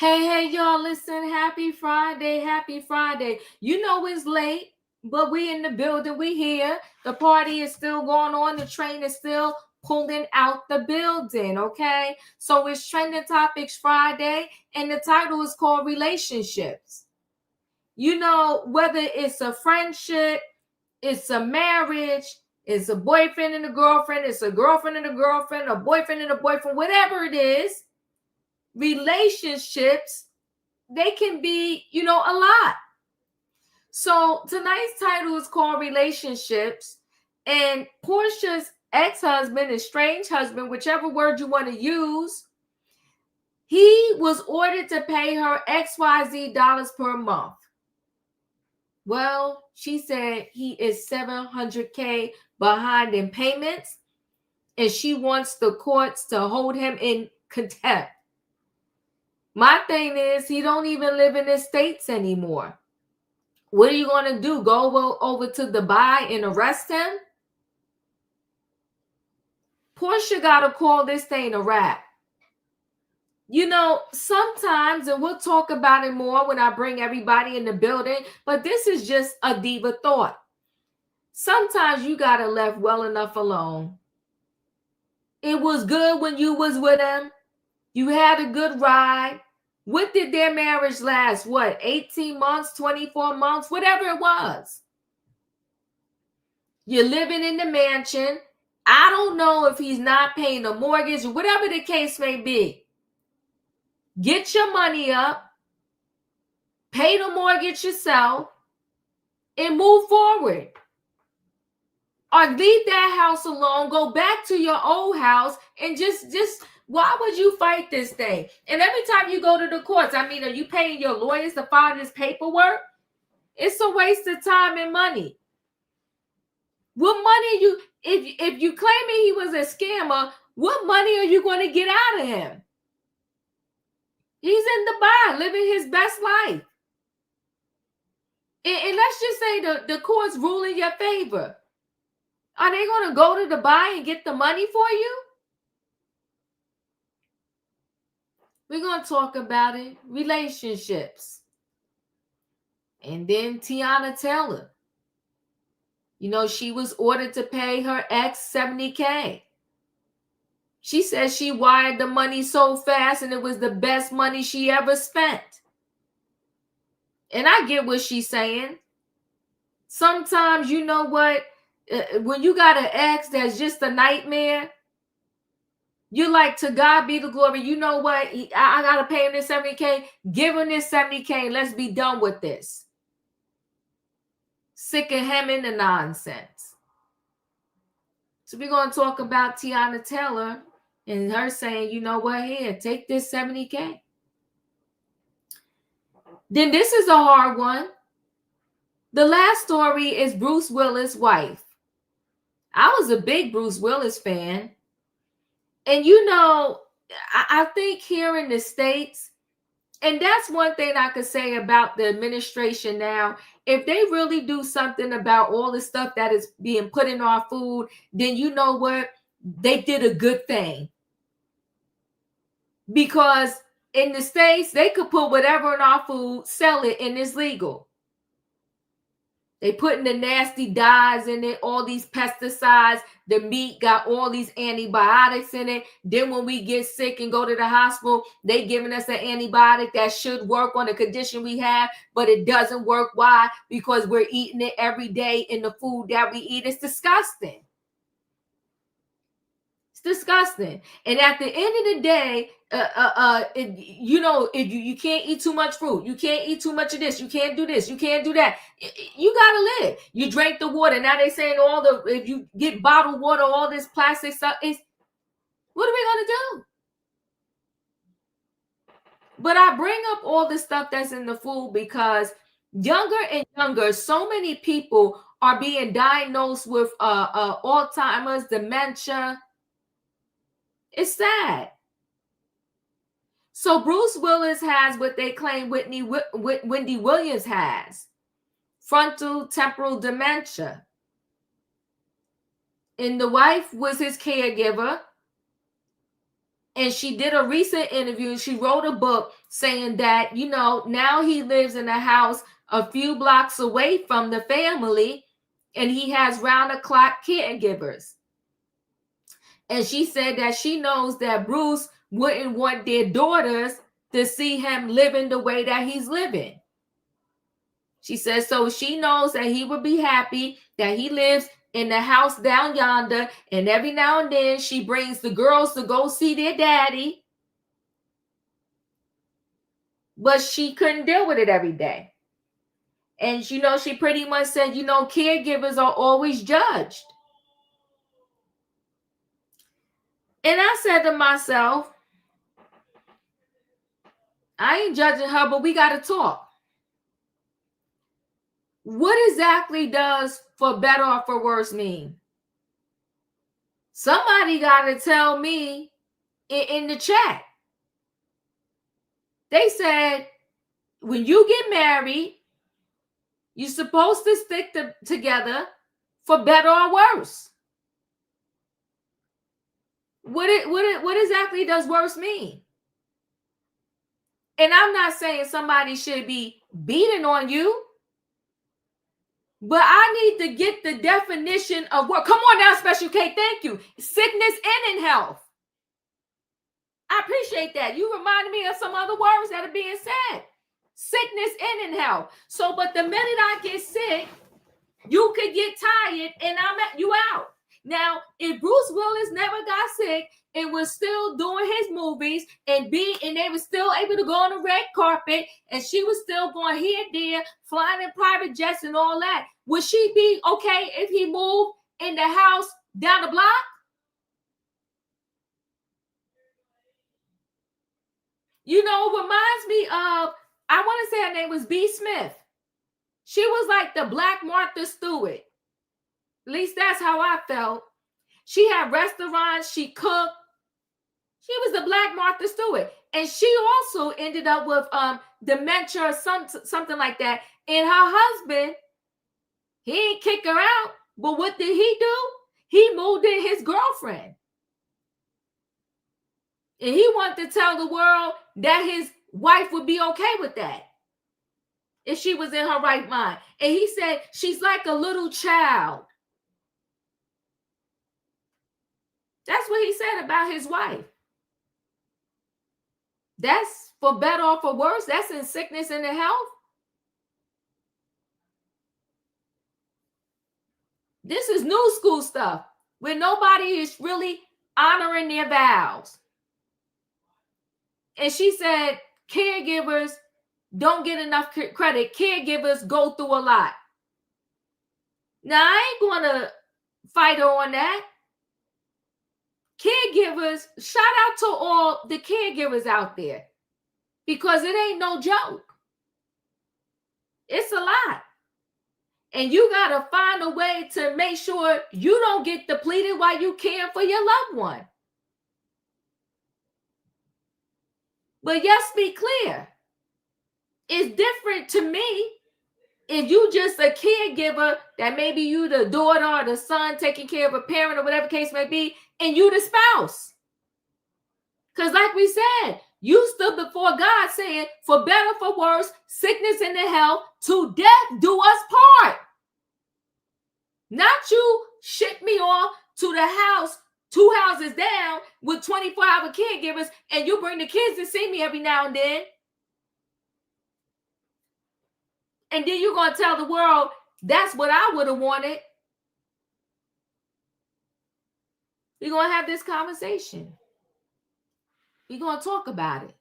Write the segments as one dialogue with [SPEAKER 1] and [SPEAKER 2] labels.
[SPEAKER 1] Hey, y'all, listen, happy Friday, happy Friday. You know it's late, but we in the building, we here. The party is still going on. The train is still pulling out the building, okay? So it's Trending Topics Friday, and the title is called Relationships. You know, whether it's a friendship, it's a marriage, it's a boyfriend and a girlfriend, it's a girlfriend and a girlfriend, a boyfriend and a boyfriend, whatever it is, relationships, they can be, a lot. So tonight's title is called Relationships, and Porsha's ex-husband, estranged husband, whichever word you want to use, he was ordered to pay her XYZ dollars per month. Well, she said he is $700K behind in payments, and she wants the courts to hold him in contempt. My thing is, he don't even live in the States anymore. What are you going to do? Go over to Dubai and arrest him? Porsha got to call this thing a wrap. Sometimes, and we'll talk about it more when I bring everybody in the building, but this is just a diva thought. Sometimes you got to left well enough alone. It was good when you was with him. You had a good ride. What did their marriage last? 18 months, 24 months, whatever it was. You're living in the mansion. I don't know if he's not paying the mortgage or whatever the case may be. Get your money up, pay the mortgage yourself, and move forward. Or leave that house alone, go back to your old house, and just why would you fight this thing? And every time you go to the courts, are you paying your lawyers to file this paperwork? It's a waste of time and money. What money if you claiming he was a scammer, what money are you going to get out of him? He's in Dubai, living his best life. And let's just say the courts rule in your favor. Are they going to go to Dubai and get the money for you? We're going to talk about it. Relationships. And then Teyana Taylor. She was ordered to pay her ex $70K. She said she wired the money so fast and it was the best money she ever spent. And I get what she's saying. Sometimes, you know what? When you got an ex that's just a nightmare, you like, to God be the glory. You know what? I got to pay him this $70K. Give him this $70K. Let's be done with this. Sick of him and the nonsense. So we're going to talk about Teyana Taylor and her saying, you know what? Here, take this $70K. Then this is a hard one. The last story is Bruce Willis' wife. I was a big Bruce Willis fan. And I think here in the States, and that's one thing I could say about the administration now, if they really do something about all the stuff that is being put in our food, then you know what? They did a good thing. Because in the States, they could put whatever in our food, sell it, and it's legal. They putting the nasty dyes in it, all these pesticides. The meat got all these antibiotics in it. Then when we get sick and go to the hospital, they giving us an antibiotic that should work on the condition we have, but it doesn't work. Why? Because we're eating it every day in the food that we eat. It's disgusting. It's disgusting. And at the end of the day, you can't eat too much fruit. You can't eat too much of this. You can't do this. You can't do that. You gotta live. You drink the water. Now they saying if you get bottled water, all this plastic stuff is. What are we gonna do? But I bring up all the stuff that's in the food because younger and younger, so many people are being diagnosed with Alzheimer's, dementia. It's sad. So Bruce Willis has what they claim Wendy Williams has, frontal temporal dementia. And the wife was his caregiver. And she did a recent interview. She wrote a book saying that, now he lives in a house a few blocks away from the family, and he has round-the-clock caregivers. And she said that she knows that Bruce wouldn't want their daughters to see him living the way that he's living. She says, so she knows that he would be happy that he lives in the house down yonder. And every now and then she brings the girls to go see their daddy. But she couldn't deal with it every day. And, she pretty much said, caregivers are always judged. And I said to myself, I ain't judging her, but we got to talk. What exactly does for better or for worse mean? Somebody got to tell me in the chat. They said, when you get married, you're supposed to stick together for better or worse. What exactly does worse mean? And I'm not saying somebody should be beating on you, but I need to get the definition of what. Come on now, Special K. Thank you. Sickness and in health. I appreciate that. You reminded me of some other words that are being said. Sickness and in health. So, but the minute I get sick, you could get tired and you out. Now, if Bruce Willis never got sick and was still doing his movies and they were still able to go on the red carpet and she was still going here, there, flying in private jets and all that, would she be okay if he moved in the house down the block? Reminds me of, I want to say her name was B. Smith. She was like the Black Martha Stewart. At least that's how I felt. She had restaurants, she cooked. She was the Black Martha Stewart. And she also ended up with dementia or something like that. And her husband, he ain't kick her out. But what did he do? He moved in his girlfriend. And he wanted to tell the world that his wife would be okay with that if she was in her right mind. And he said, she's like a little child. That's what he said about his wife. That's for better or for worse. That's in sickness and in health. This is new school stuff where nobody is really honoring their vows. And she said, caregivers don't get enough credit. Caregivers go through a lot. Now, I ain't going to fight her on that. Caregivers, shout out to all the caregivers out there because it ain't no joke. It's a lot. And you got to find a way to make sure you don't get depleted while you care for your loved one. But yes, be clear. It's different to me if you just a caregiver that maybe you the daughter or the son taking care of a parent or whatever case may be, and you the spouse. Because like we said, you stood before God saying, for better, for worse, sickness and in health, to death do us part. Not you ship me off to the house 2 houses down with 24-hour caregivers, and you bring the kids to see me every now and then. And then you're going to tell the world, that's what I would have wanted. We're going to have this conversation. We're going to talk about it.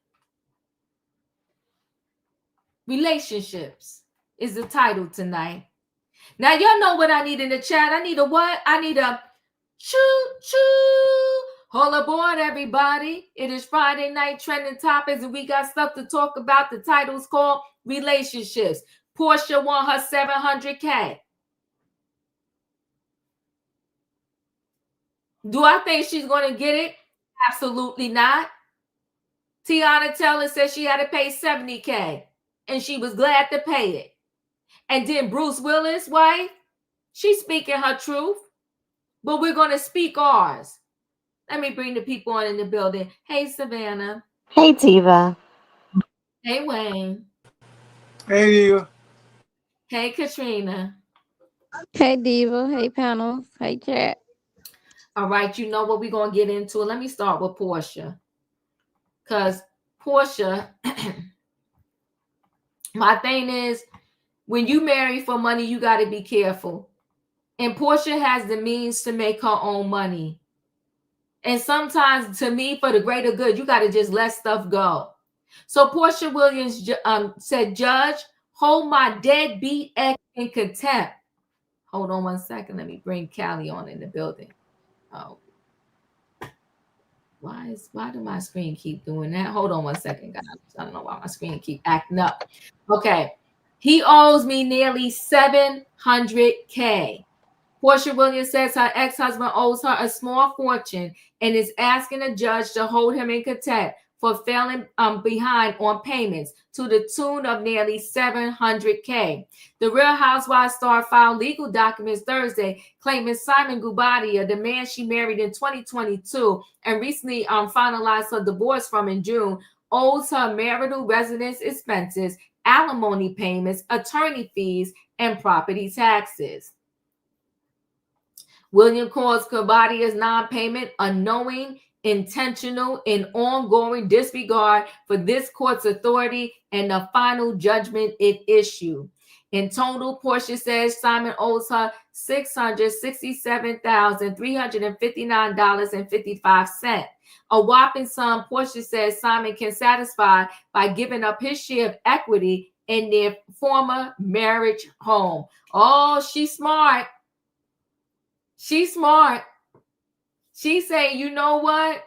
[SPEAKER 1] Relationships is the title tonight. Now, y'all know what I need in the chat. I need a what? I need a choo-choo. Hold aboard, everybody. It is Friday night trending topics, and we got stuff to talk about. The title's called Relationships. Porsha won her $700K. Do I think she's going to get it? Absolutely not. Teyana Taylor said she had to pay $70K, and she was glad to pay it. And then Bruce Willis' wife, she's speaking her truth, but we're going to speak ours. Let me bring the people on in the building. Hey, Savannah.
[SPEAKER 2] Hey, Diva.
[SPEAKER 1] Hey, Wayne.
[SPEAKER 3] Hey, Diva.
[SPEAKER 1] Hey, Katrina.
[SPEAKER 4] Hey, Diva. Hey, panels. Hey, chat.
[SPEAKER 1] All right, you know what we're going to get into. Let me start with Porsha. Because Porsha, my thing is, when you marry for money, you got to be careful. And Porsha has the means to make her own money. And sometimes, to me, for the greater good, you got to just let stuff go. So Porsha Williams said, Judge, hold my deadbeat ex in contempt. Hold on 1 second. Let me bring Callie on in the building. Oh. Why do my screen keep doing that? Hold on 1 second, guys. I don't know why my screen keep acting up. Okay. He owes me nearly $700K. Porsha Williams says her ex-husband owes her a small fortune and is asking a judge to hold him in contempt for failing behind on payments to the tune of nearly $700K. The Real Housewives star filed legal documents Thursday claiming Simon Guobodia, the man she married in 2022 and recently finalized her divorce from in June, owes her marital residence expenses, alimony payments, attorney fees, and property taxes. William calls Guobodia's non-payment unknowing, intentional, and ongoing disregard for this court's authority and the final judgment it issued. In total, Porsha says Simon owes her $667,359.55. A whopping sum Porsha says Simon can satisfy by giving up his share of equity in their former marriage home. Oh, she's smart. She's smart. She's saying, you know what?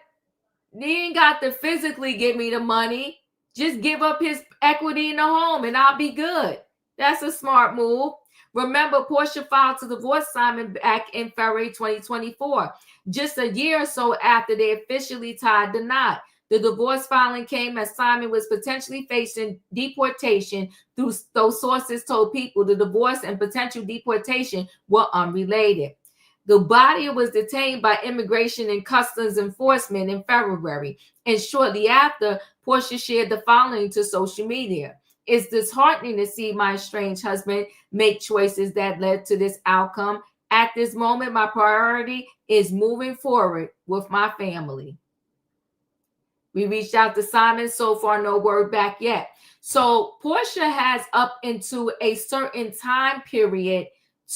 [SPEAKER 1] He ain't got to physically give me the money. Just give up his equity in the home and I'll be good. That's a smart move. Remember, Porsha filed to divorce Simon back in February 2024, just a year or so after they officially tied the knot. The divorce filing came as Simon was potentially facing deportation, though sources told People the divorce and potential deportation were unrelated. Guobodia was detained by Immigration and Customs Enforcement in February, and shortly after, Porsha shared the following to social media. It's disheartening to see my estranged husband make choices that led to this outcome. At this moment, my priority is moving forward with my family. We reached out to Simon. So far, no word back yet. So Porsha has up into a certain time period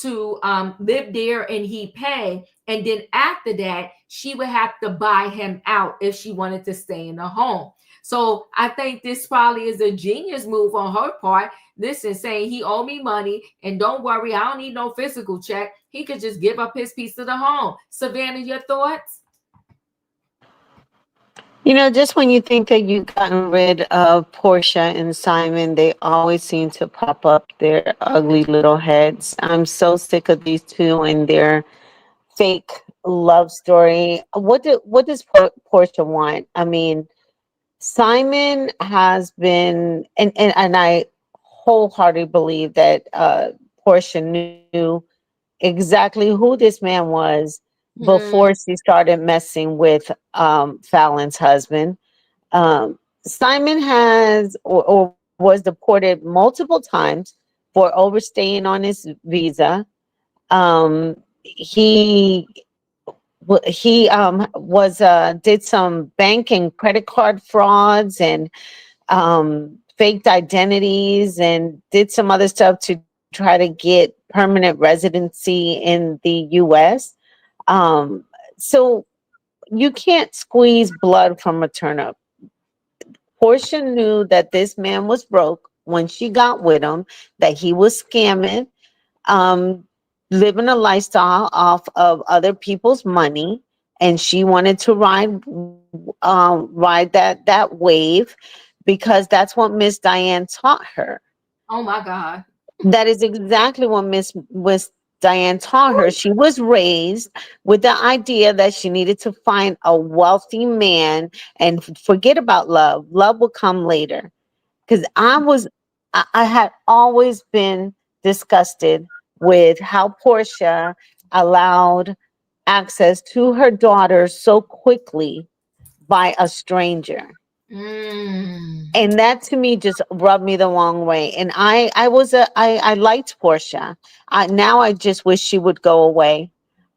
[SPEAKER 1] to live there and he pay. And then after that, she would have to buy him out if she wanted to stay in the home. So I think this probably is a genius move on her part. Listen, saying he owe me money and don't worry, I don't need no physical check. He could just give up his piece of the home. Savannah, your thoughts?
[SPEAKER 2] You know, just when you think that you've gotten rid of Porsha and Simon, they always seem to pop up their ugly little heads. I'm so sick of these two and their fake love story. What does Porsha want? I mean, Simon has been, and I wholeheartedly believe that Porsha knew exactly who this man was before she started messing with Fallon's husband. Simon has or was deported multiple times for overstaying on his visa. He was did some banking credit card frauds and faked identities and did some other stuff to try to get permanent residency in the US. So you can't squeeze blood from a turnip. Portia knew that this man was broke when she got with him, that he was scamming, um, living a lifestyle off of other people's money, and she wanted to ride that wave because that's what Miss Diane taught her.
[SPEAKER 1] Oh my God.
[SPEAKER 2] That is exactly what Miss Diane taught her. She was raised with the idea that she needed to find a wealthy man and forget about love. Love will come later. Because I had always been disgusted with how Portia allowed access to her daughter so quickly by a stranger. And that to me just rubbed me the wrong way. And I liked Portia. Now I just wish she would go away.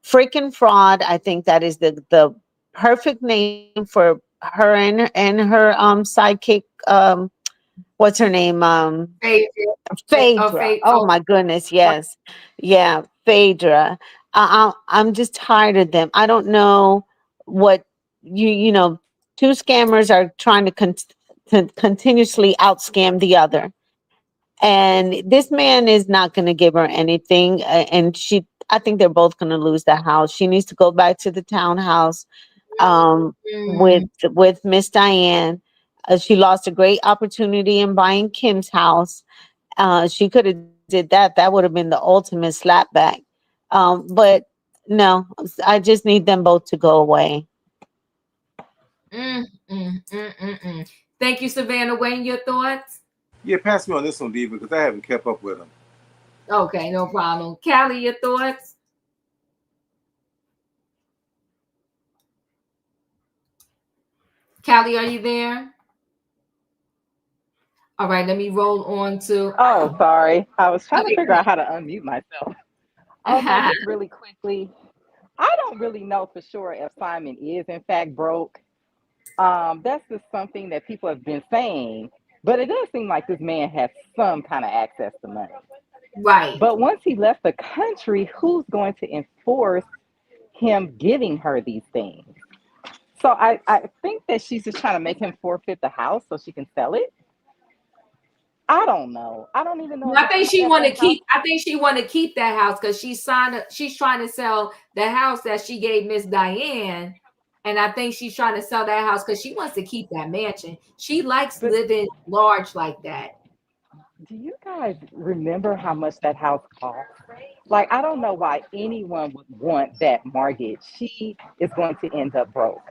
[SPEAKER 2] Freaking fraud. I think that is the perfect name for her and her sidekick. What's her name? Phaedra. Oh my goodness, yes. Yeah, Phaedra. I'm just tired of them. I don't know what you know, two scammers are trying to continuously out scam the other. And this man is not going to give her anything. And I think they're both going to lose the house. She needs to go back to the townhouse with Miss Diane. She lost a great opportunity in buying Kim's house. She could have did that. That would have been the ultimate slapback. But no, I just need them both to go away.
[SPEAKER 1] Thank you, Savannah. Wayne, your thoughts?
[SPEAKER 3] Yeah, pass me on this one, Diva, because I haven't kept up with him.
[SPEAKER 1] Okay, no problem. Callie, your thoughts? Callie, are you there? All right, let me roll on to.
[SPEAKER 5] Oh, sorry. I was trying to figure out how to unmute myself. Oh, no, just really quickly. I don't really know for sure if Simon is, in fact, broke. That's just something that people have been saying. But it does seem like this man has some kind of access to money.
[SPEAKER 1] Right.
[SPEAKER 5] But once he left the country, who's going to enforce him giving her these things? So I think that she's just trying to make him forfeit the house so she can sell it. I don't know. I don't even know.
[SPEAKER 1] I think she want to keep. I think she want to keep that house because she's trying to sell the house that she gave Miss Diane, and I think she's trying to sell that house because she wants to keep that mansion. She likes living large like that.
[SPEAKER 5] Do you guys remember how much that house cost? Like, I don't know why anyone would want that mortgage. She is going to end up broke.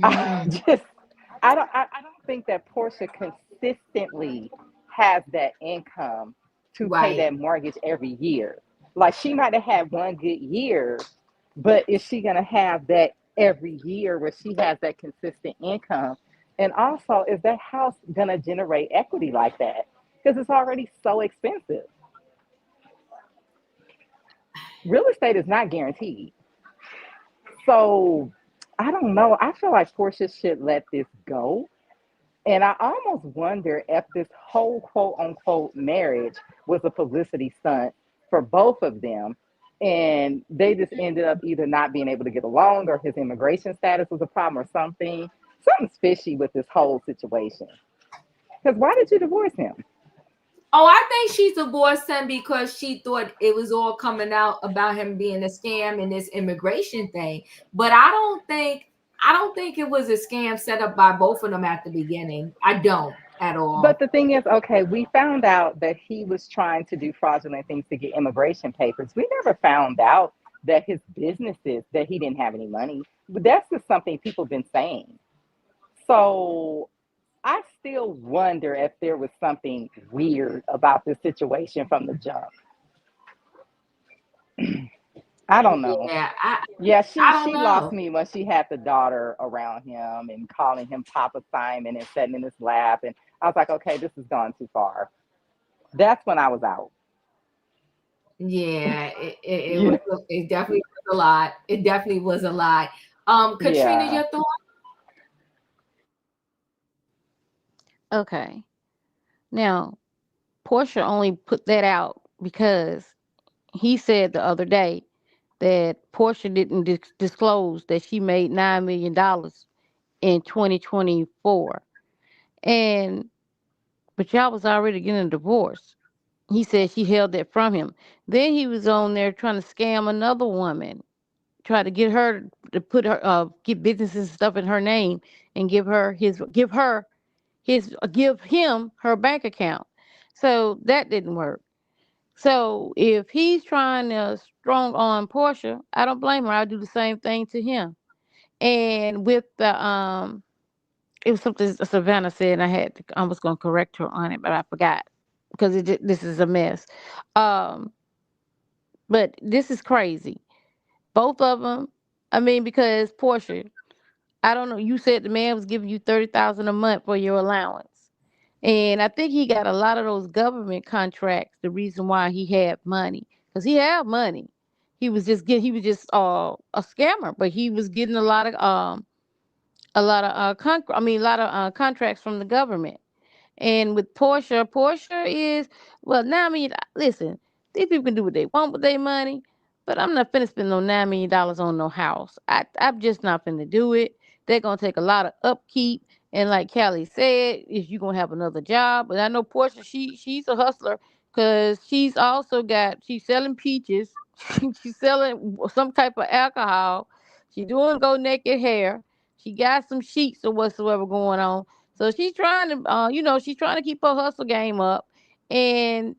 [SPEAKER 5] I don't think that Portia consistently has that income to pay that mortgage every year. Like, she might have had one good year, but is she going to have that every year where she has that consistent income? And also, is that house going to generate equity like that? Because it's already so expensive. Real estate is not guaranteed. So I don't know. I feel like Portia should let this go. And I almost wonder if this whole quote unquote marriage was a publicity stunt for both of them. And they just ended up either not being able to get along or his immigration status was a problem or something. Something's fishy with this whole situation. Because why did you divorce him?
[SPEAKER 1] Oh, I think she divorced him because she thought it was all coming out about him being a scam and this immigration thing. But I don't think it was a scam set up by both of them at the beginning. I don't at all.
[SPEAKER 5] But the thing is, okay, we found out that he was trying to do fraudulent things to get immigration papers. We never found out that his businesses, that he didn't have any money. But that's just something people have been saying. So I still wonder if there was something weird about this situation from the jump. I don't know.
[SPEAKER 1] Yeah,
[SPEAKER 5] she lost me when she had the daughter around him and calling him Papa Simon and sitting in his lap. And I was like, okay, this has gone too far. That's when I was out.
[SPEAKER 1] Yeah, it definitely was a lot. It definitely was a lot. Katrina,
[SPEAKER 5] Yeah.
[SPEAKER 1] your thoughts?
[SPEAKER 4] Okay. Now, Porsha only put that out because he said the other day that Porsha didn't disclose that she made $9 million in 2024. And but y'all was already getting a divorce. He said she held that from him. Then he was on there trying to scam another woman, try to get her to put her get businesses and stuff in her name and give him her bank account. So that didn't work. So if he's trying to strong on Portia, I don't blame her. I'll do the same thing to him. And with the it was something Savannah said, and I was going to correct her on it, but I forgot because this is a mess. Um, but this is crazy. Both of them. I mean, because Portia, I don't know. You said the man was giving you 30,000 a month for your allowance, and I think he got a lot of those government contracts. The reason why he had money, because he had money. He was just a scammer, but he was getting a lot of contracts from the government. And with Portia is, well, now I mean, listen, these people can do what they want with their money, but I'm not finna spend no $9 million on no house. I'm just not finna do it. They're gonna take a lot of upkeep. And like Callie said, is you gonna have another job. But I know Portia, she's a hustler because she's selling peaches, she's selling some type of alcohol, she's doing go naked hair, she got some sheets or whatsoever going on. So she's trying to, she's trying to keep her hustle game up. And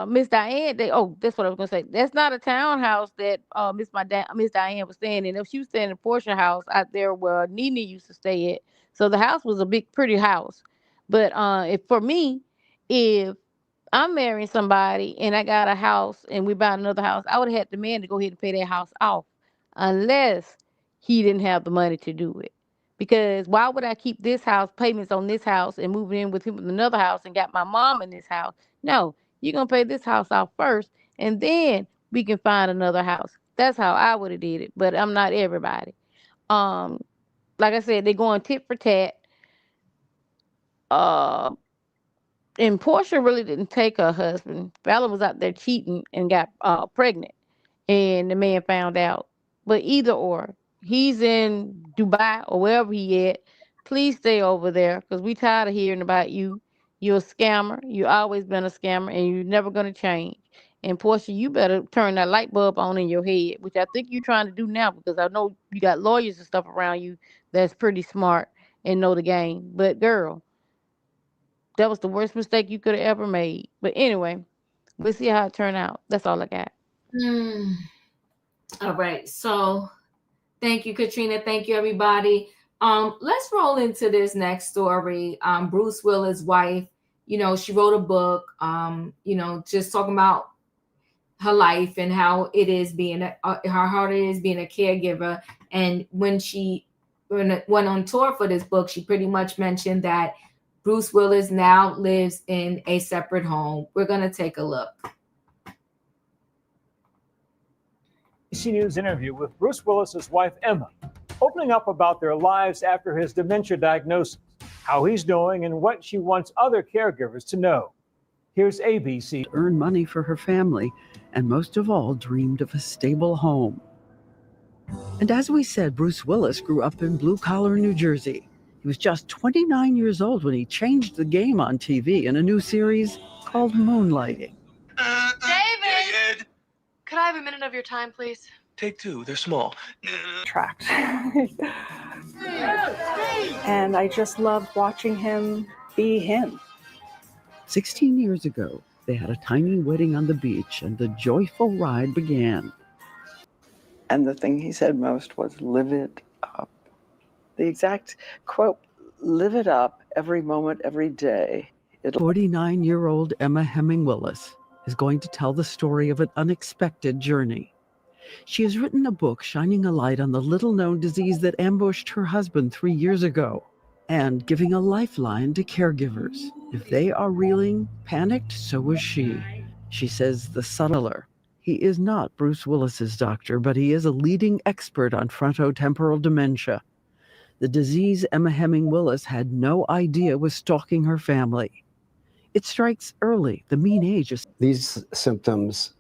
[SPEAKER 4] Miss Diane, that's what I was gonna say. That's not a townhouse that Miss Diane was staying in. If she was staying in a Porsche house out there where Nene used to stay at, so the house was a big, pretty house. But if for me, if I'm marrying somebody and I got a house and we buy another house, I would have had the man to go ahead and pay that house off, unless he didn't have the money to do it. Because why would I keep this house, payments on this house, and moving in with him with another house and got my mom in this house? No, you're gonna pay this house off first, and then we can find another house. That's how I would have did it. But I'm not everybody. Um, like I said, they're going tit for tat. Uh, and Portia really didn't take her husband. Bella was out there cheating and got pregnant, and the man found out. But either or, he's in Dubai or wherever he at. Please stay over there because we tired of hearing about you. You're a scammer. You always been a scammer, and you're never gonna change. And Portia, you better turn that light bulb on in your head, which I think you're trying to do now because I know you got lawyers and stuff around you that's pretty smart and know the game. But girl, that was the worst mistake you could have ever made. But anyway, we'll see how it turned out. That's all I got.
[SPEAKER 1] All right. So thank you, Katrina. Thank you, everybody. Let's roll into this next story. Bruce Willis' wife, she wrote a book, just talking about her life and how it is being how hard it is being a caregiver. And when she went on tour for this book, she pretty much mentioned that Bruce Willis now lives in a separate home. We're going to take a look.
[SPEAKER 6] ABC News interview with Bruce Willis's wife, Emma, opening up about their lives after his dementia diagnosis, how he's doing, and what she wants other caregivers to know. Here's ABC.
[SPEAKER 7] Earn money for her family, and most of all, dreamed of a stable home. And as we said, Bruce Willis grew up in blue-collar New Jersey. He was just 29 years old when he changed the game on TV in a new series called Moonlighting.
[SPEAKER 8] David! Could I have a minute of your time, please?
[SPEAKER 9] Take two, they're small.
[SPEAKER 10] Tracked. And I just loved watching him be him.
[SPEAKER 7] 16 years ago, they had a tiny wedding on the beach, and the joyful ride began.
[SPEAKER 10] And the thing he said most was, live it up. The exact quote, live it up every moment, every day.
[SPEAKER 7] 49-year-old Emma Hemming Willis is going to tell the story of an unexpected journey. She has written a book shining a light on the little-known disease that ambushed her husband 3 years ago, and giving a lifeline to caregivers. If they are reeling, panicked, so is she. She says the subtler He is not Bruce Willis's doctor, but he is a leading expert on frontotemporal dementia, the disease Emma Hemming Willis had no idea was stalking her family. It strikes early. The mean age is...
[SPEAKER 9] These symptoms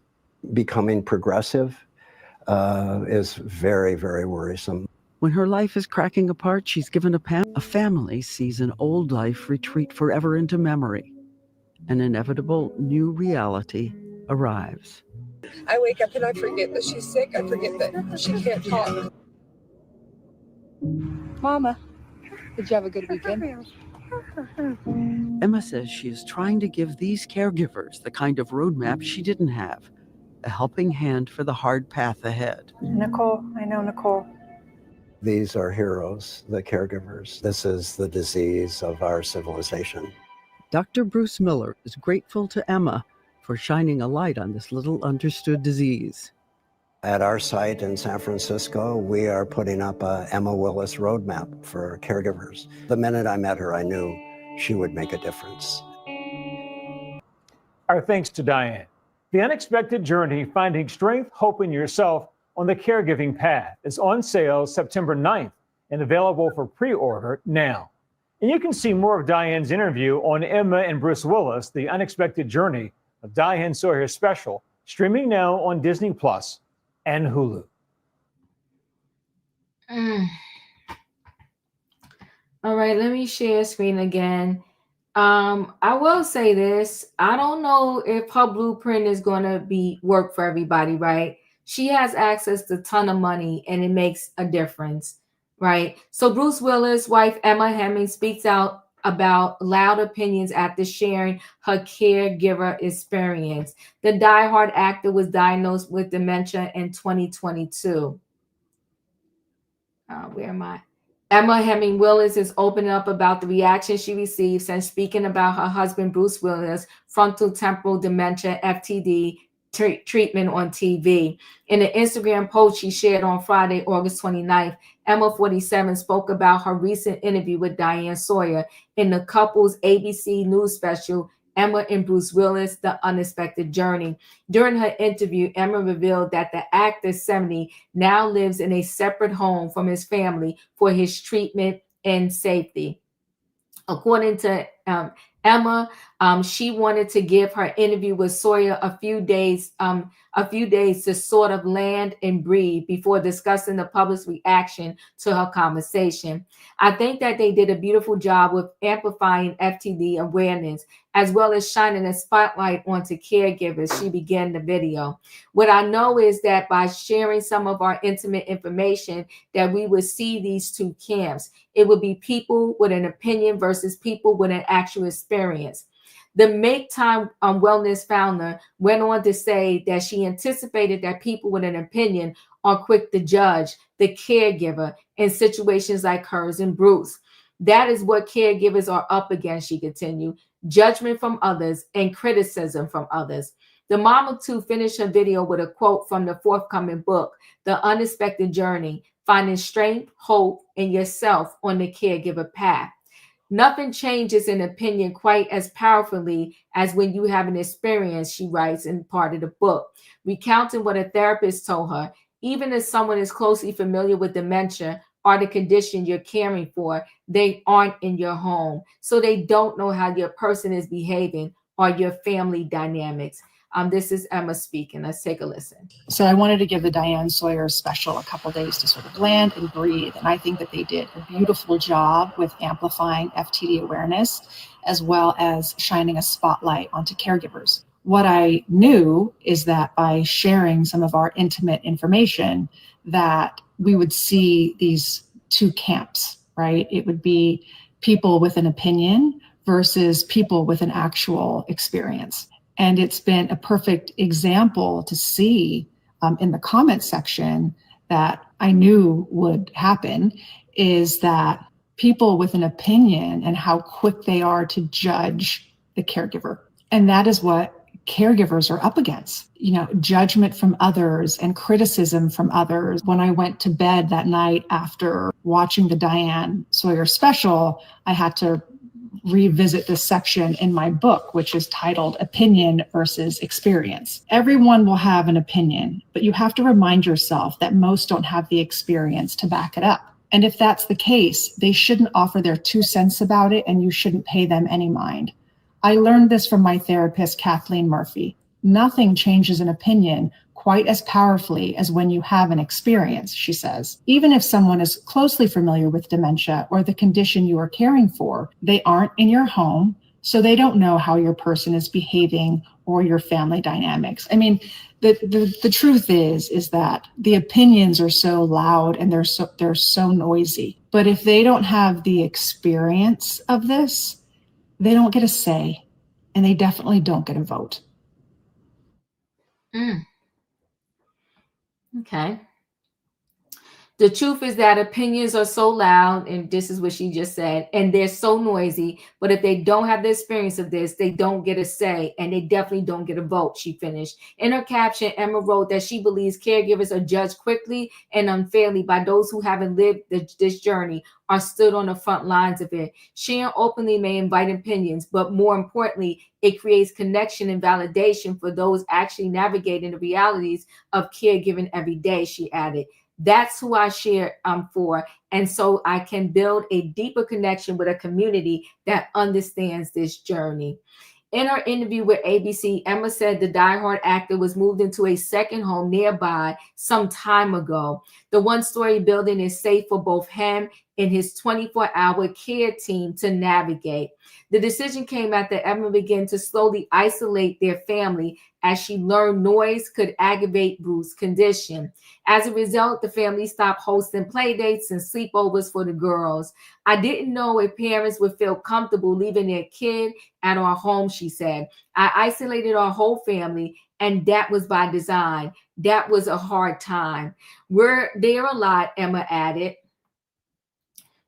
[SPEAKER 9] becoming progressive is very, very worrisome.
[SPEAKER 7] When her life is cracking apart, she's given a family sees an old life retreat forever into memory. An inevitable new reality arrives.
[SPEAKER 11] I wake up and I forget that she's sick. I forget that she can't talk. Mama, did you have a good weekend?
[SPEAKER 7] Emma says she is trying to give these caregivers the kind of roadmap she didn't have, a helping hand for the hard path ahead.
[SPEAKER 11] Nicole, I know Nicole.
[SPEAKER 9] These are heroes, the caregivers. This is the disease of our civilization.
[SPEAKER 7] Dr. Bruce Miller is grateful to Emma for shining a light on this little understood disease.
[SPEAKER 9] At our site in San Francisco, we are putting up a Emma Willis roadmap for caregivers. The minute I met her, I knew she would make a difference.
[SPEAKER 6] Our thanks to Diane. The Unexpected Journey, Finding Strength, Hope in Yourself on the Caregiving Path is on sale September 9th and available for pre-order now. And you can see more of Diane's interview on Emma and Bruce Willis, The Unexpected Journey of Diane Sawyer Special, streaming now on Disney Plus and Hulu.
[SPEAKER 1] All right, let me share screen again. I will say this. I don't know if her blueprint is going to work for everybody, right? She has access to a ton of money and it makes a difference, right? So Bruce Willis' wife, Emma Hemming, speaks out about loud opinions after sharing her caregiver experience. The diehard actor was diagnosed with dementia in 2022. Where am I? Emma Hemming Willis is opening up about the reaction she received since speaking about her husband, Bruce Willis, frontotemporal dementia, FTD, treatment on TV. In an Instagram post she shared on Friday, August 29th, Emma 47 spoke about her recent interview with Diane Sawyer in the couple's ABC News special, Emma and Bruce Willis, The Unexpected Journey. During her interview, Emma revealed that the actor, 70, now lives in a separate home from his family for his treatment and safety. According to Emma, she wanted to give her interview with Sawyer a few days to sort of land and breathe before discussing the public's reaction to her conversation. I think that they did a beautiful job with amplifying FTD awareness, as well as shining a spotlight onto caregivers. She began the video. What I know is that by sharing some of our intimate information, that we would see these two camps. It would be people with an opinion versus people with an actual experience. The Make Time Wellness founder went on to say that she anticipated that people with an opinion are quick to judge the caregiver in situations like hers and Bruce. That is what caregivers are up against, she continued. Judgment from others and criticism from others. The mom of two finished her video with a quote from the forthcoming book, The Unexpected Journey, Finding Strength, Hope in Yourself on the Caregiver Path. Nothing changes an opinion quite as powerfully as when you have an experience, she writes in part of the book, recounting what a therapist told her. Even if someone is closely familiar with dementia or the condition you're caring for, they aren't in your home, so they don't know how your person is behaving or your family dynamics. This is Emma speaking. Let's take a listen.
[SPEAKER 12] So I wanted to give the Diane Sawyer special a couple days to sort of land and breathe. And I think that they did a beautiful job with amplifying FTD awareness, as well as shining a spotlight onto caregivers. What I knew is that by sharing some of our intimate information, that we would see these two camps, right? It would be people with an opinion versus people with an actual experience. And it's been a perfect example to see in the comment section that I knew would happen, is that people with an opinion and how quick they are to judge the caregiver. And that is what caregivers are up against, judgment from others and criticism from others. When I went to bed that night after watching the Diane Sawyer special, I had to revisit this section in my book, which is titled Opinion versus Experience. Everyone will have an opinion, but you have to remind yourself that most don't have the experience to back it up. And if that's the case, they shouldn't offer their 2 cents about it, and you shouldn't pay them any mind. I learned this from my therapist, Kathleen Murphy. Nothing changes an opinion quite as powerfully as when you have an experience, she says. Even if someone is closely familiar with dementia or the condition you are caring for, they aren't in your home, so they don't know how your person is behaving or your family dynamics. I mean, the truth is that the opinions are so loud and they're so noisy. But if they don't have the experience of this, they don't get a say, and they definitely don't get a vote.
[SPEAKER 1] Okay. The truth is that opinions are so loud, and this is what she just said, and they're so noisy, but if they don't have the experience of this, they don't get a say, and they definitely don't get a vote, she finished. In her caption, Emma wrote that she believes caregivers are judged quickly and unfairly by those who haven't lived this journey or stood on the front lines of it. Sharing openly may invite opinions, but more importantly, it creates connection and validation for those actually navigating the realities of caregiving every day, she added. That's who I share for. And so I can build a deeper connection with a community that understands this journey. In her interview with ABC, Emma said the diehard actor was moved into a second home nearby some time ago. The one-story building is safe for both him and his 24-hour care team to navigate. The decision came after Emma began to slowly isolate their family as she learned noise could aggravate Bruce's condition. As a result, the family stopped hosting play dates and sleepovers for the girls. I didn't know if parents would feel comfortable leaving their kid at our home, she said. I isolated our whole family, and that was by design. That was a hard time. We're there a lot, Emma added,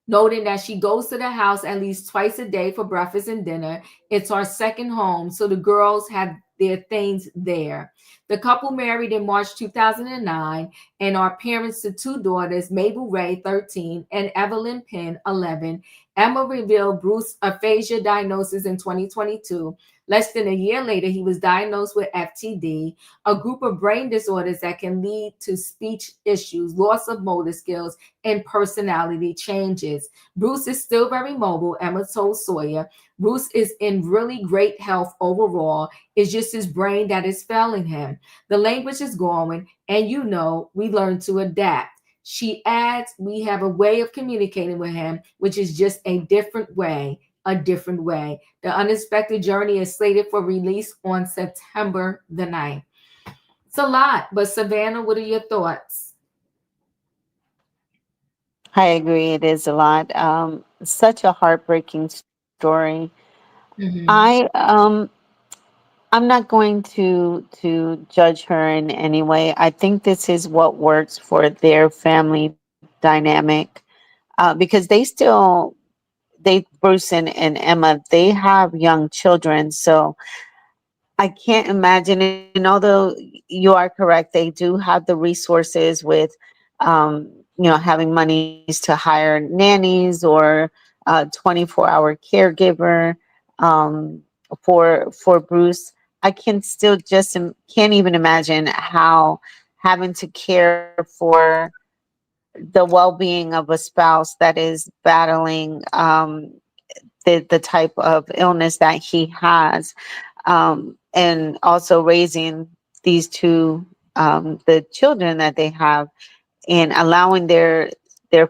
[SPEAKER 1] noting that she goes to the house at least twice a day for breakfast and dinner. It's our second home, so the girls have their things there. The couple married in March 2009 and are parents to 2 daughters, Mabel Ray, 13, and Evelyn Penn, 11. Emma revealed Bruce's aphasia diagnosis in 2022. Less than a year later, he was diagnosed with FTD, a group of brain disorders that can lead to speech issues, loss of motor skills, and personality changes. Bruce is still very mobile, Emma told Sawyer. Bruce is in really great health overall. It's just his brain that is failing him. The language is going, and we learn to adapt. She adds, we have a way of communicating with him, which is just a different way. The Unexpected Journey is slated for release on September the 9th. It's a lot, but Savannah, what are your thoughts?
[SPEAKER 2] I agree. It is a lot. Such a heartbreaking story. I'm not going to judge her in any way. I think this is what works for their family dynamic, because Bruce and Emma, they have young children. So I can't imagine it. And although you are correct, they do have the resources with, having monies to hire nannies or 24-hour caregiver for Bruce. I can still can't even imagine how having to care for the well-being of a spouse that is battling the type of illness that he has, and also raising these 2 the children that they have, and allowing their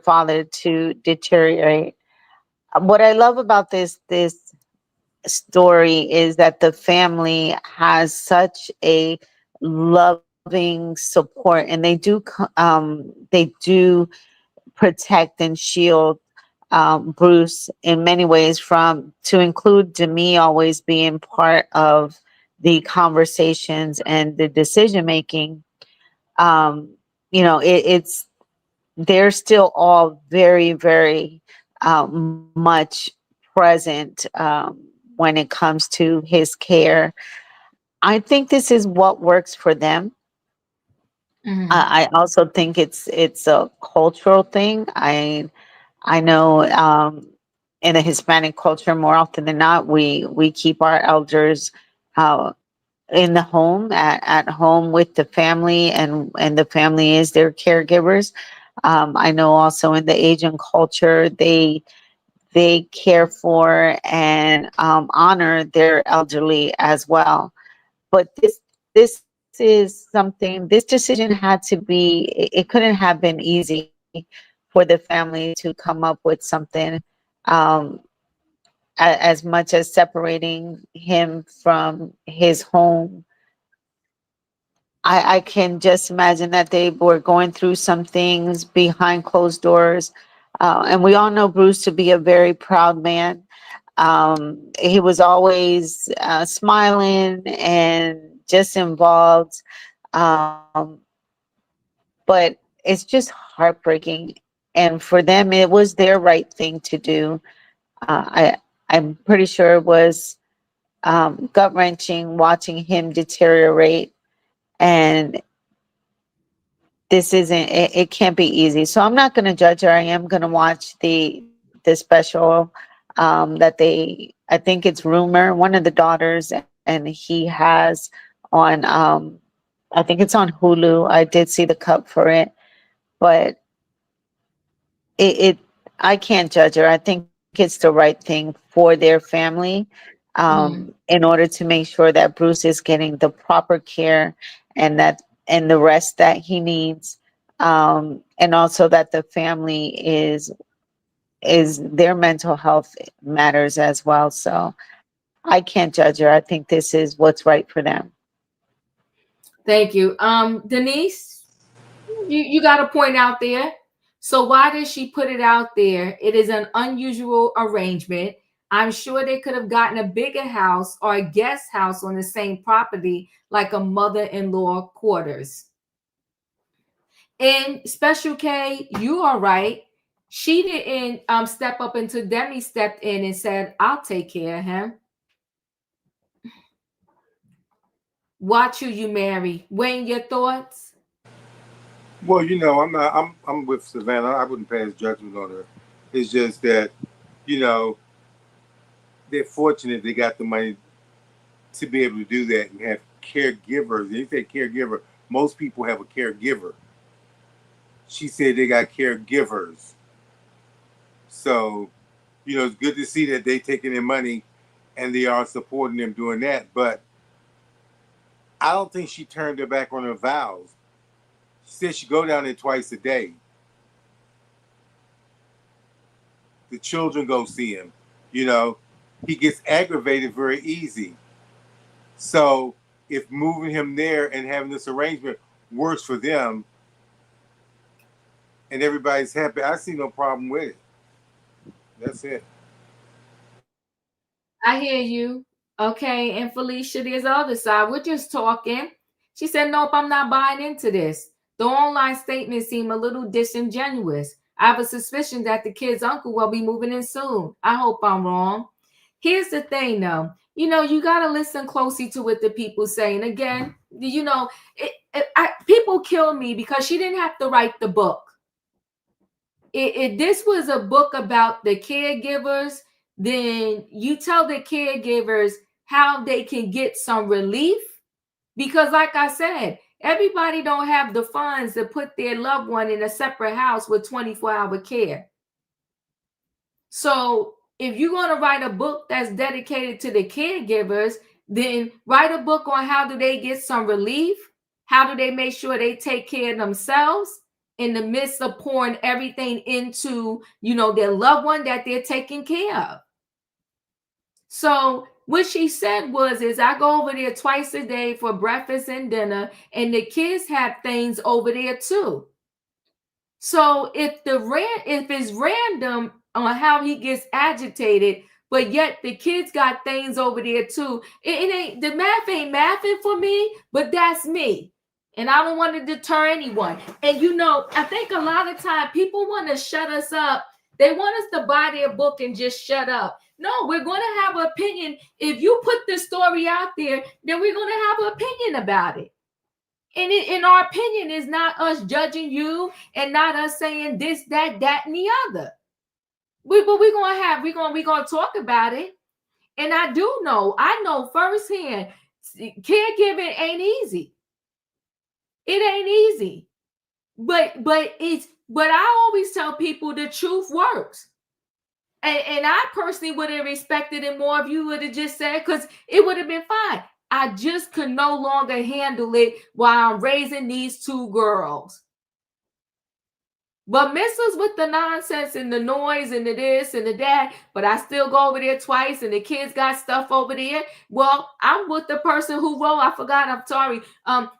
[SPEAKER 2] father to deteriorate. What I love about this story is that the family has such a loving support, and they do protect and shield Bruce in many ways, to include Demi always being part of the conversations and the decision making. They're still all very, very much present when it comes to his care. I think this is what works for them. I also think it's a cultural thing. I know in the Hispanic culture, more often than not, we keep our elders in the home, at home with the family, and the family is their caregivers. I know also in the Asian culture, they care for and honor their elderly as well. But this is something. This decision had to be. It couldn't have been easy for the family to come up with something. As much as separating him from his home, I can just imagine that they were going through some things behind closed doors. And we all know Bruce to be a very proud man. He was always smiling and just involved. But it's just heartbreaking. And for them, it was their right thing to do. I'm pretty sure it was gut wrenching watching him deteriorate. And this isn't, it can't be easy. So I'm not going to judge her. I am going to watch the special that I think it's Rumor, one of the daughters, and he has on, I think it's on Hulu. I did see the cut for it, but I can't judge her. I think it's the right thing for their family, in order to make sure that Bruce is getting the proper care and the rest that he needs, and also that the family is their mental health matters as well. So I can't judge her. I think this is what's right for them.
[SPEAKER 1] Thank you. Denise, you got a point out there. So why did she put it out there? It is an unusual arrangement. I'm sure they could have gotten a bigger house or a guest house on the same property, like a mother-in-law quarters. And Special K, you are right. She didn't step up until Demi stepped in and said, I'll take care of him. Watch who you marry. Wayne, your thoughts?
[SPEAKER 3] Well, I'm with Savannah. I wouldn't pass judgment on her. It's just that, they're fortunate they got the money to be able to do that and have caregivers. And you say caregiver, most people have a caregiver. She said they got caregivers. So, it's good to see that they taking their money and they are supporting them doing that. But I don't think she turned her back on her vows. She said she go down there twice a day. The children go see him. He gets aggravated very easy. So if moving him there and having this arrangement works for them and everybody's happy, I see no problem with it. That's it.
[SPEAKER 1] I hear you. Okay. And Felicia, there's the other side. We're just talking. She said, nope, I'm not buying into this. The online statements seem a little disingenuous. I have a suspicion that the kid's uncle will be moving in soon. I hope I'm wrong. Here's the thing, though. You got to listen closely to what the people saying. Again, people kill me because she didn't have to write the book. If this was a book about the caregivers, then you tell the caregivers how they can get some relief. Because like I said, everybody don't have the funds to put their loved one in a separate house with 24-hour care. So if you're going to write a book that's dedicated to the caregivers, then write a book on how do they get some relief? How do they make sure they take care of themselves in the midst of pouring everything into, their loved one that they're taking care of? So what she said is I go over there twice a day for breakfast and dinner, and the kids have things over there too. So if it's random on how he gets agitated, but yet the kids got things over there too, it ain't, the math ain't mathing for me, but that's me. And I don't want to deter anyone. And I think a lot of time people want to shut us up. They want us to buy their book and just shut up. No, we're going to have an opinion. If you put the story out there, then we're going to have an opinion about it. And our opinion is not us judging you and not us saying this, that, and the other. We're gonna talk about it. And I know firsthand, caregiving ain't easy. It ain't easy. But I always tell people the truth works. And I personally would have respected it more if you would have just said, because it would have been fine. I just could no longer handle it while I'm raising these two girls. But misses with the nonsense and the noise and the this and the that, but I still go over there twice and the kids got stuff over there. Well, I'm with the person who wrote, I'm sorry.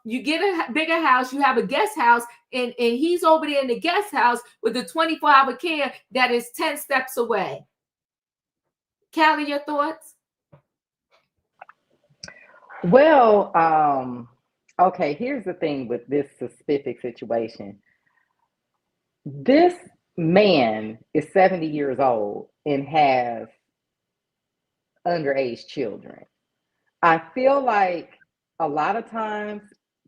[SPEAKER 1] You get a bigger house, you have a guest house, and he's over there in the guest house with the 24-hour care that is 10 steps away. Callie, your thoughts?
[SPEAKER 5] Well, okay, here's the thing with this specific situation. This man is 70 years old and has underage children. I feel like a lot of times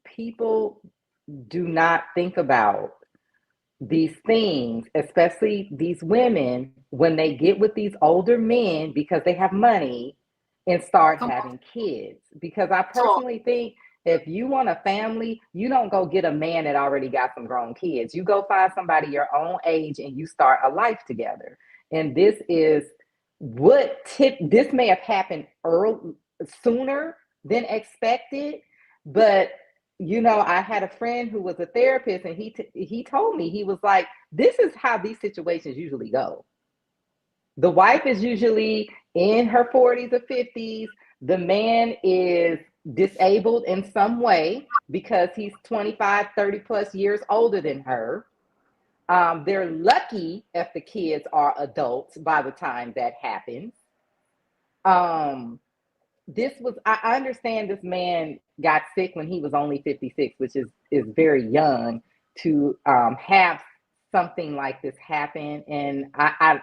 [SPEAKER 5] people do not think about these things, especially these women, when they get with these older men because they have money and start having kids. Because I personally think if you want a family, you don't go get a man that already got some grown kids. You go find somebody your own age and you start a life together. And this may have happened sooner than expected. But, I had a friend who was a therapist, and he told me, he was like, this is how these situations usually go. The wife is usually in her 40s or 50s. The man is disabled in some way because he's 25, 30 plus years older than her. They're lucky if the kids are adults by the time that happens. I understand this man got sick when he was only 56, which is very young to have something like this happen. And I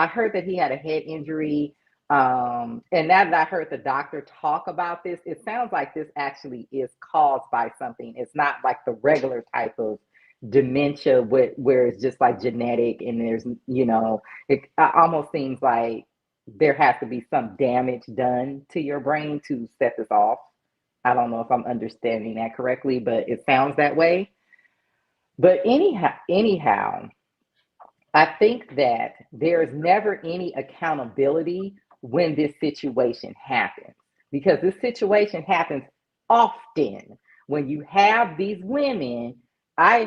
[SPEAKER 5] heard that he had a head injury. And now that I heard the doctor talk about this, it sounds like this actually is caused by something. It's not like the regular type of dementia where it's just like genetic and there's, it almost seems like there has to be some damage done to your brain to set this off. I don't know if I'm understanding that correctly, but it sounds that way. But anyhow, I think that there's never any accountability when this situation happens, because this situation happens often when you have these women. I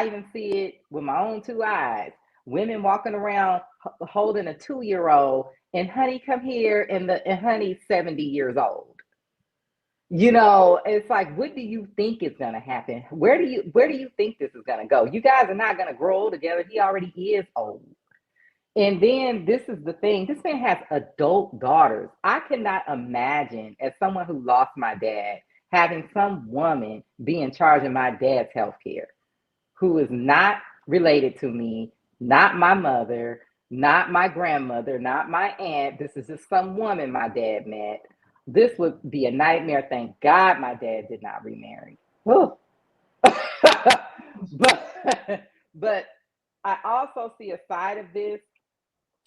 [SPEAKER 5] even see it with my own two eyes. Women walking around holding a 2-year-old, and honey, come here, and honey's 70 years old. It's like, what do you think is going to happen? Where do you think this is going to go? You guys are not going to grow old together. He already is old. And then this is the thing. This man has adult daughters. I cannot imagine, as someone who lost my dad, having some woman be in charge of my dad's health care who is not related to me, not my mother, not my grandmother, not my aunt. This is just some woman my dad met. This would be a nightmare. Thank God my dad did not remarry. but I also see a side of this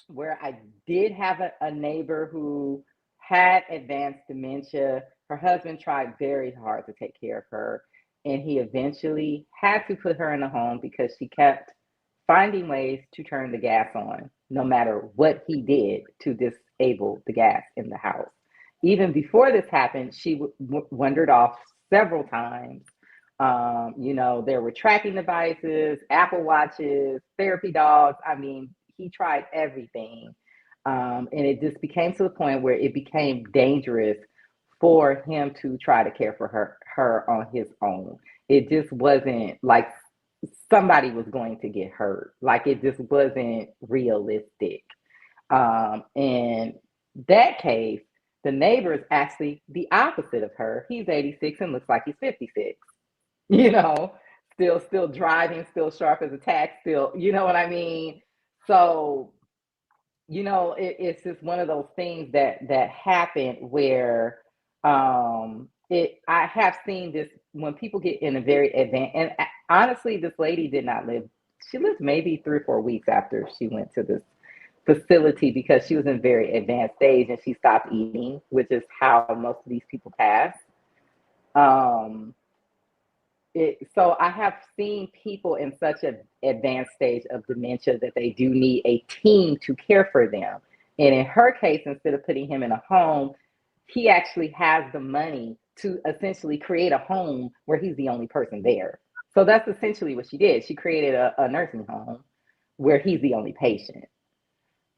[SPEAKER 5] where I did have a neighbor who had advanced dementia. Her husband tried very hard to take care of her, and he eventually had to put her in a home because she kept finding ways to turn the gas on, no matter what he did to disable the gas in the house. Even before this happened, she wandered off several times. There were tracking devices, Apple Watches, therapy dogs. I mean, he tried everything. And it just became to the point where it became dangerous for him to try to care for her on his own. It just wasn't like somebody was going to get hurt. Like, it just wasn't realistic. In that case, the neighbor is actually the opposite of her. He's 86 and looks like he's 56. Still driving, still sharp as a tack, still, you know what I mean? So, it's just one of those things that happen where I have seen this when people get in a very advanced, and honestly, this lady did not live. She lived maybe 3 or 4 weeks after she went to this facility because she was in very advanced stage and she stopped eating, which is how most of these people pass. So I have seen people in such an advanced stage of dementia that they do need a team to care for them. And in her case, instead of putting him in a home, he actually has the money to essentially create a home where he's the only person there. So that's essentially what she did. She created a nursing home where he's the only patient.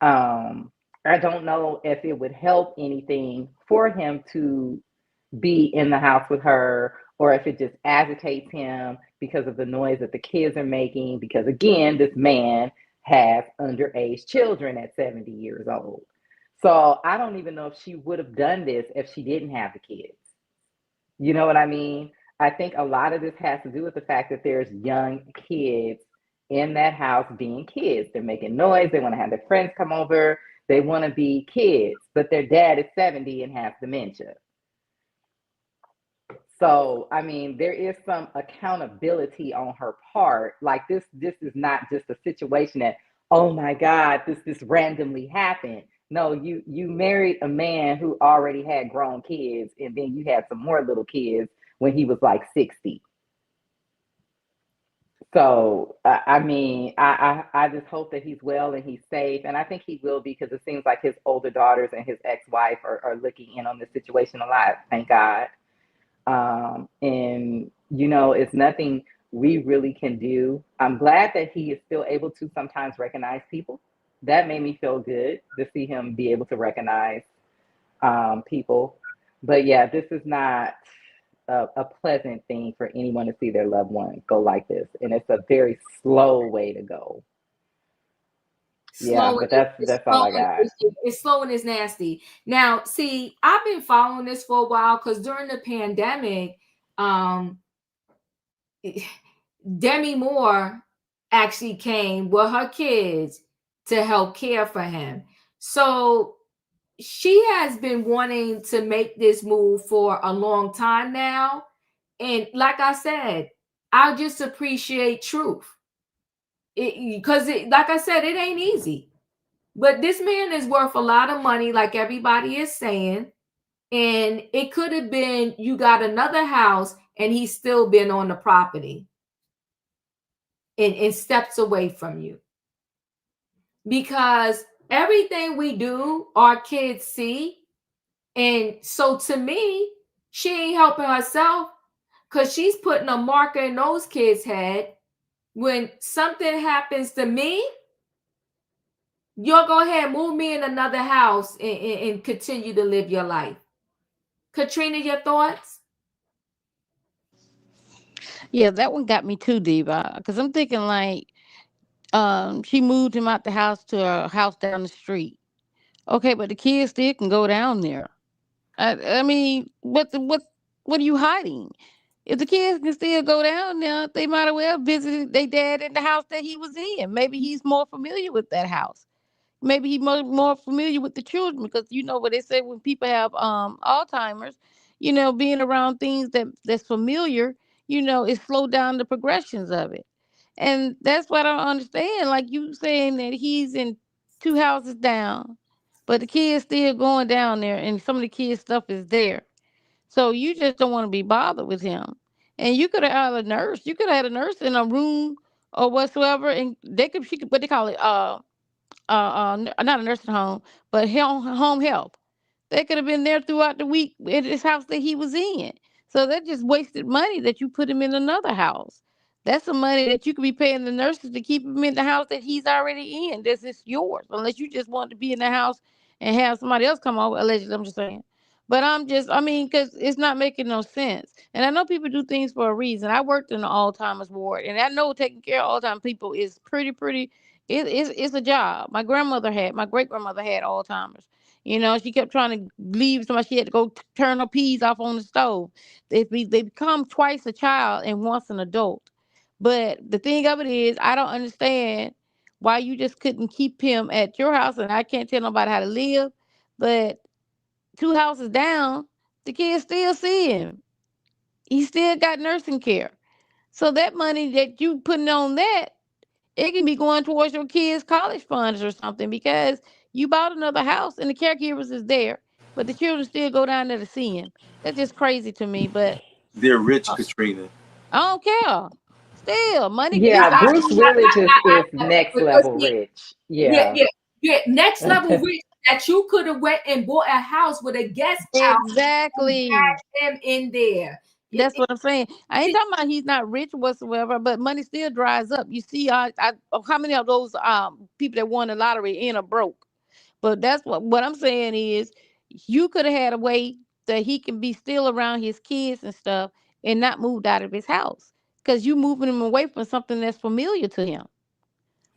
[SPEAKER 5] I don't know if it would help anything for him to be in the house with her, or if it just agitates him because of the noise that the kids are making, because again, this man has underage children at 70 years old. So I don't even know if she would have done this if she didn't have the kids. You know what I mean? I think a lot of this has to do with the fact that there's young kids in that house being kids. They're making noise. They want to have their friends come over. They want to be kids, but their dad is 70 and has dementia. So, I mean, there is some accountability on her part. Like this is not just a situation that, oh my God, this randomly happened. No, you married a man who already had grown kids, and then you had some more little kids when he was like 60. So, I mean, I just hope that he's well and he's safe. And I think he will be, because it seems like his older daughters and his ex-wife are looking in on this situation a lot. Thank God. And, you know, it's nothing we really can do. I'm glad that he is still able to sometimes recognize people. That made me feel good to see him be able to recognize people. But yeah, this is not a pleasant thing for anyone to see their loved one go like this. And it's a very slow way to go. Yeah, but that's all I got.
[SPEAKER 1] It's slow and it's nasty. Now, see, I've been following this for a while because during the pandemic, Demi Moore actually came with her kids to help care for him. So she has been wanting to make this move for a long time now. And like I said, I just appreciate truth. Because like I said, it ain't easy. But this man is worth a lot of money, like everybody is saying. And it could have been you got another house and he's still been on the property and steps away from you. Because everything we do, our kids see. And so to me, she ain't helping herself, because she's putting a marker in those kids' head. When something happens to me, you'll go ahead and move me in another house and continue to live your life. Katrina, your thoughts?
[SPEAKER 4] Yeah, that one got me too, Diva. Because I'm thinking like, she moved him out the house to a house down the street. Okay, but the kids still can go down there. I mean, what are you hiding? If the kids can still go down there, they might as well visit their dad in the house that he was in. Maybe he's more familiar with that house. Maybe he's more familiar with the children, because you know what they say when people have Alzheimer's, you know, being around things that's familiar, you know, it slow down the progressions of it. And that's what I don't understand. Like you saying that he's in two houses down, but the kids still going down there, and some of the kids' stuff is there. So you just don't want to be bothered with him. And you could have had a nurse. You could have had a nurse in a room or whatsoever, and she could, what they call it, not a nursing home, but home health. They could have been there throughout the week at his house that he was in. So that just wasted money that you put him in another house. That's the money that you could be paying the nurses to keep him in the house that he's already in. This is yours, unless you just want to be in the house and have somebody else come over. Allegedly, I'm just saying. But I mean, because it's not making no sense. And I know people do things for a reason. I worked in the Alzheimer's ward, and I know taking care of Alzheimer's people is pretty. It's a job. My great grandmother had Alzheimer's. You know, she kept trying to leave somebody. She had to go turn her peas off on the stove. They become twice a child and once an adult. But the thing of it is, I don't understand why you just couldn't keep him at your house. And I can't tell nobody how to live. But two houses down, the kids still see him. He still got nursing care. So that money that you putting on that It can be going towards your kids' college funds or something because you bought another house and the caregivers is there, but the children still go down there to see him. That's just crazy to me. But
[SPEAKER 3] They're rich, Katrina.
[SPEAKER 4] I don't care. Still, money.
[SPEAKER 5] Yeah,
[SPEAKER 4] Listen,
[SPEAKER 5] Bruce Willis is next level rich. Yeah.
[SPEAKER 1] Next level rich that you could have went and bought a house with a guest house.
[SPEAKER 4] Exactly.
[SPEAKER 1] And had him in there.
[SPEAKER 4] That's what I'm saying. I ain't talking about he's not rich whatsoever, but money still dries up. You see, how many of those people that won the lottery in are broke? But that's what I'm saying is, you could have had a way that he can be still around his kids and stuff and not moved out of his house, because you moving him away from something that's familiar to him.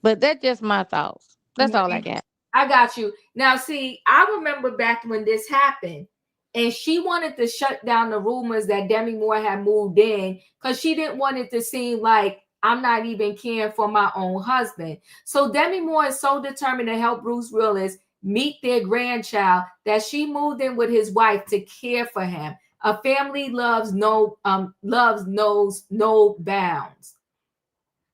[SPEAKER 4] But that's just my thoughts. That's all I got.
[SPEAKER 1] I got you. Now, see, I remember back when this happened, and she wanted to shut down the rumors that Demi Moore had moved in because she didn't want it to seem like I'm not even caring for my own husband. So Demi Moore is so determined to help Bruce Willis meet their grandchild that she moved in with his wife to care for him. A family knows no bounds.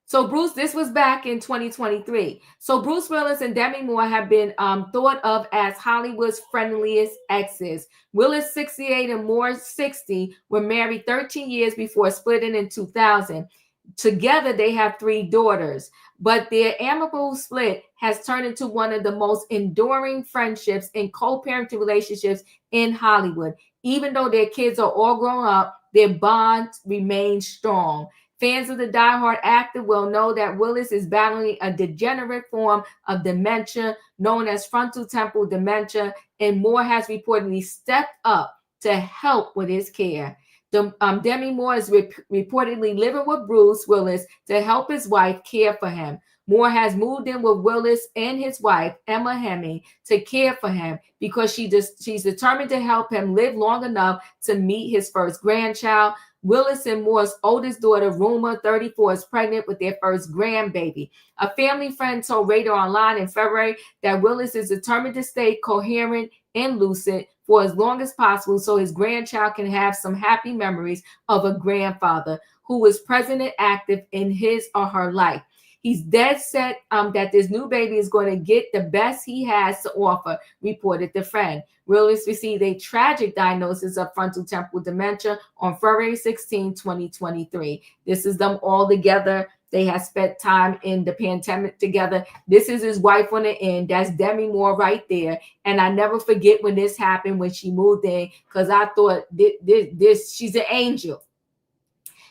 [SPEAKER 1] So Bruce, this was back in 2023. So Bruce Willis and Demi Moore have been thought of as Hollywood's friendliest exes. Willis, 68, and Moore, 60, were married 13 years before splitting in 2000. Together, they have 3 daughters, but their amicable split has turned into one of the most enduring friendships and co-parenting relationships in Hollywood. Even though their kids are all grown up, their bond remains strong. Fans of the diehard actor will know that Willis is battling a degenerate form of dementia known as frontotemporal dementia, and Moore has reportedly stepped up to help with his care. Demi Moore is reportedly living with Bruce Willis to help his wife care for him. Moore has moved in with Willis and his wife, Emma Hemming, to care for him because she's determined to help him live long enough to meet his first grandchild. Willis and Moore's oldest daughter, Ruma, 34, is pregnant with their first grandbaby. A family friend told Radar Online in February that Willis is determined to stay coherent and lucid for as long as possible so his grandchild can have some happy memories of a grandfather who was present and active in his or her life. He's dead set that this new baby is going to get the best he has to offer, reported the friend. Willis received a tragic diagnosis of frontotemporal dementia on February 16, 2023. This is them all together. They have spent time in the pandemic together. This is his wife on the end. That's Demi Moore right there. And I never forget when this happened, when she moved in, because I thought this she's an angel.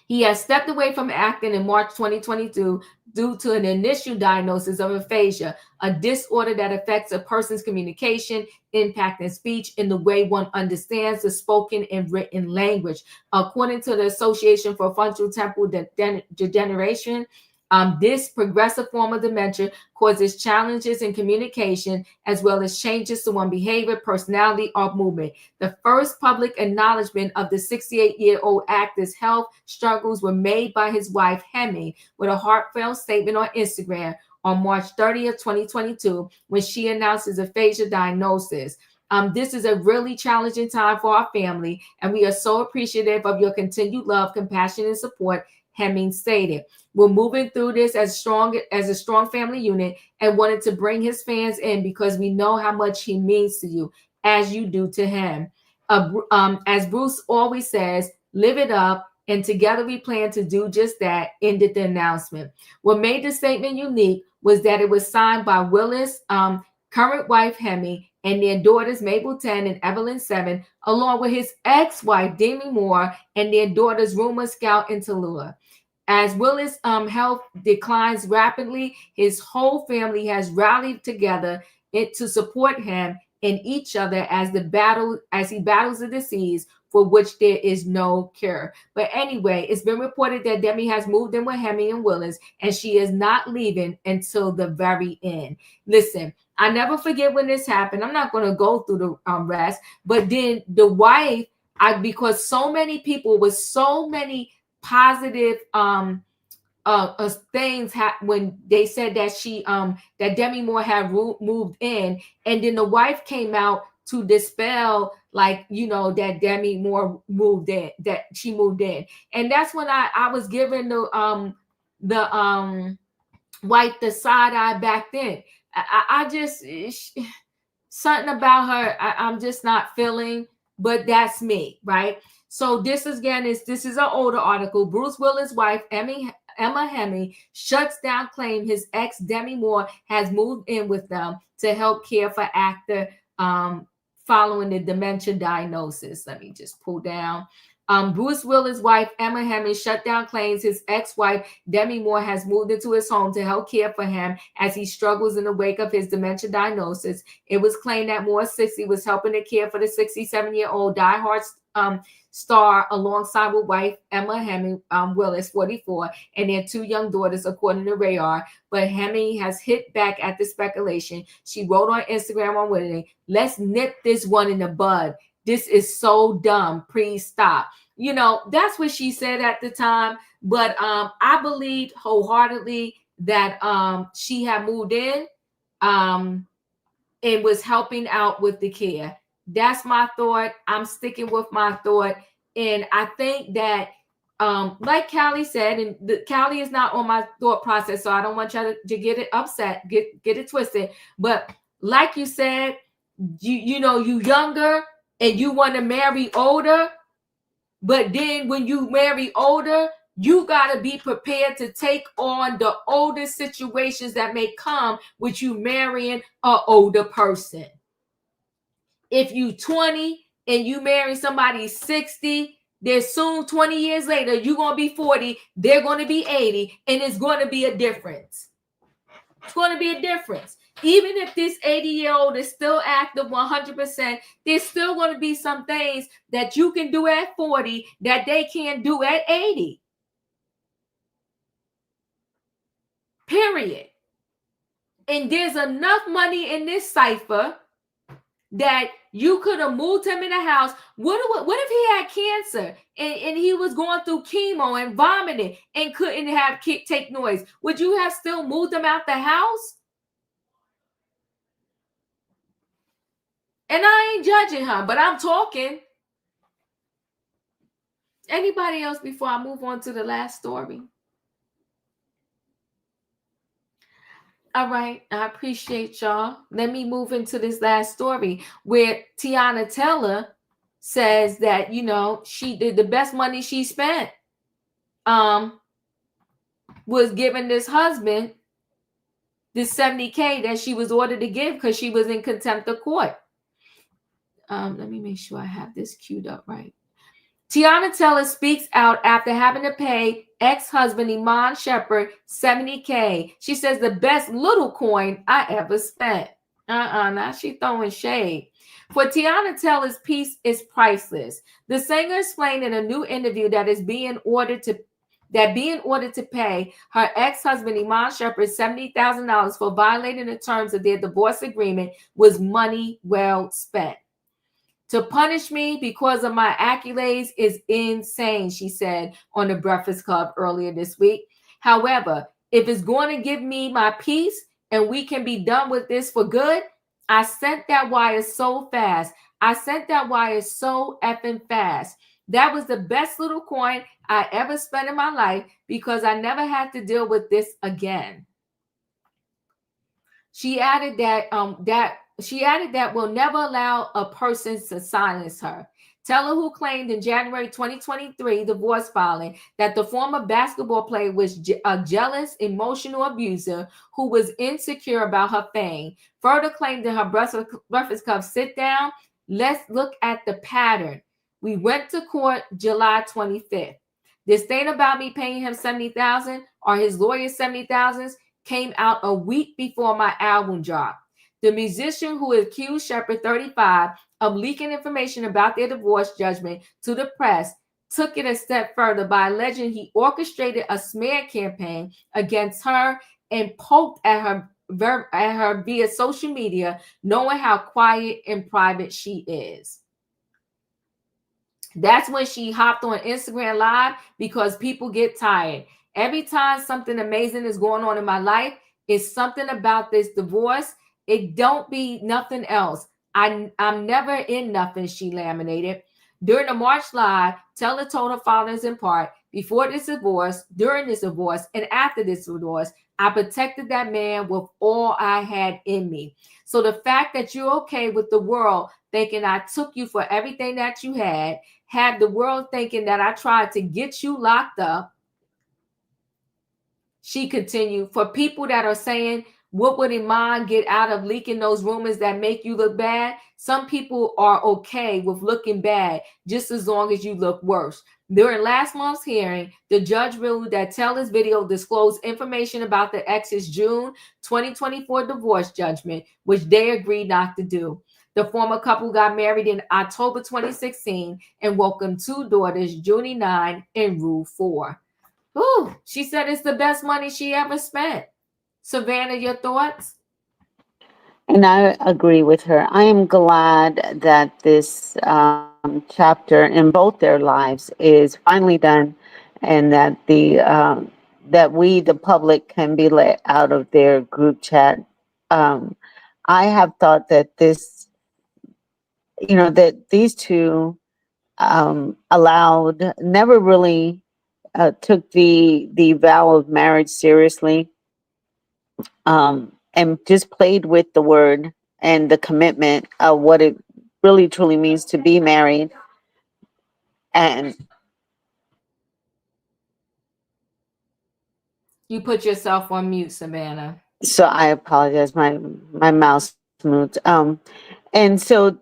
[SPEAKER 1] He has stepped away from acting in March 2022 due to an initial diagnosis of aphasia, a disorder that affects a person's communication, impacting speech in the way one understands the spoken and written language. According to the Association for Frontotemporal Degeneration, this progressive form of dementia causes challenges in communication as well as changes to one's behavior, personality, or movement. The first public acknowledgement of the 68-year-old actor's health struggles were made by his wife, Hemming, with a heartfelt statement on Instagram on March 30th, 2022, when she announced his aphasia diagnosis. This is a really challenging time for our family, and we are so appreciative of your continued love, compassion, and support, Hemming stated. We're moving through this as a strong family unit and wanted to bring his fans in because we know how much he means to you, as you do to him. As Bruce always says, live it up, and together we plan to do just that, ended the announcement. What made the statement unique was that it was signed by Willis' current wife, Hemming, and their daughters, Mabel 10 and Evelyn 7, along with his ex-wife, Demi Moore, and their daughters, Ruma, Scout, and Tallulah. As Willis' health declines rapidly, his whole family has rallied together to support him and each other as he battles the disease for which there is no cure. But anyway, it's been reported that Demi has moved in with Hemming and Willis, and she is not leaving until the very end. Listen, I never forget when this happened. I'm not going to go through the rest, but then the wife, because so many people with so many positive things when they said that that Demi Moore had moved in, and then the wife came out to dispel, like, that Demi Moore moved in, that she moved in. And that's when I was given wiped the side eye back then. I just, something about her, I'm just not feeling, but that's me, right? So this is an older article. Bruce Willis' wife, Emma Heming, shuts down claim his ex Demi Moore has moved in with them to help care for actor following the dementia diagnosis. Let me just pull down. Bruce Willis' wife, Emma Heming, shut down claims his ex-wife, Demi Moore, has moved into his home to help care for him as he struggles in the wake of his dementia diagnosis. It was claimed that Moore, 60, was helping to care for the 67-year-old diehard star alongside with wife Emma Heming, Willis, 44, and their 2 young daughters, according to Radar. But Heming has hit back at the speculation. She wrote on Instagram on Wednesday, "Let's nip this one in the bud. This is so dumb. Please stop." You know, that's what she said at the time. But I believed wholeheartedly that she had moved in and was helping out with the care. That's my thought. I'm sticking with my thought. And I think that, like Callie said, and Callie is not on my thought process, so I don't want y'all to get it upset, get it twisted. But like you said, you know, you younger and you want to marry older. But then when you marry older, you got to be prepared to take on the older situations that may come with you marrying an older person. If you 20 and you marry somebody 60, there's soon 20 years later, you're going to be 40, they're going to be 80, and it's going to be a difference. It's going to be a difference. Even if this 80-year-old is still active 100%, there's still going to be some things that you can do at 40 that they can't do at 80. Period. And there's enough money in this cipher that you could have moved him in a house. What if he had cancer and he was going through chemo and vomiting and couldn't take noise? Would you have still moved him out the house? And I ain't judging her, but I'm talking. Anybody else before I move on to the last story? All right, I appreciate y'all. Let me move into this last story where Teyana Taylor says that, you know, she did the best money she spent was giving this husband this $70K that she was ordered to give because she was in contempt of court. Let me make sure I have this queued up right. Teyana Taylor speaks out after having to pay ex-husband Iman Shumpert $70K. She says the best little coin I ever spent. Now she throwing shade. For Teyana Taylor's piece is priceless. The singer explained in a new interview that being ordered to pay her ex-husband Iman Shumpert $70,000 for violating the terms of their divorce agreement was money well spent. To punish me because of my accolades is insane, she said on the Breakfast Club earlier this week. However, if it's going to give me my peace and we can be done with this for good, I sent that wire so fast. I sent that wire so effing fast. That was the best little coin I ever spent in my life because I never had to deal with this again. She added that will never allow a person to silence her. Taylor, who claimed in January 2023 divorce filing that the former basketball player was a jealous, emotional abuser who was insecure about her fame, further claimed in her Breakfast Club sit down, let's look at the pattern. We went to court July 25th. This thing about me paying him $70,000 or his lawyer $70,000 came out a week before my album dropped. The musician who accused Shumpert, 35, of leaking information about their divorce judgment to the press took it a step further by alleging he orchestrated a smear campaign against her and poked at her via social media, knowing how quiet and private she is. That's when she hopped on Instagram Live because people get tired. Every time something amazing is going on in my life, it's something about this divorce. It don't be nothing else. I'm never in nothing, she laminated. During the March Live, Taylor told her followers in part, before this divorce, during this divorce, and after this divorce, I protected that man with all I had in me. So the fact that you're okay with the world thinking I took you for everything that you had the world thinking that I tried to get you locked up. She continued, for people that are saying, what would Iman get out of leaking those rumors that make you look bad? Some people are okay with looking bad just as long as you look worse. During last month's hearing, the judge ruled that Taylor's video disclosed information about the ex's June 2024 divorce judgment, which they agreed not to do. The former couple got married in October 2016 and welcomed 2 daughters, Junie 9 and Rue 4. Ooh, she said it's the best money she ever spent. Savannah, your thoughts?
[SPEAKER 2] And I agree with her. I am glad that this chapter in both their lives is finally done, and that that we, the public, can be let out of their group chat. I have thought that that these two never really took the vow of marriage seriously, and just played with the word and the commitment of what it really truly means to be married. And
[SPEAKER 1] You put yourself on mute, Savannah.
[SPEAKER 2] so I apologize, my mouse moved. And so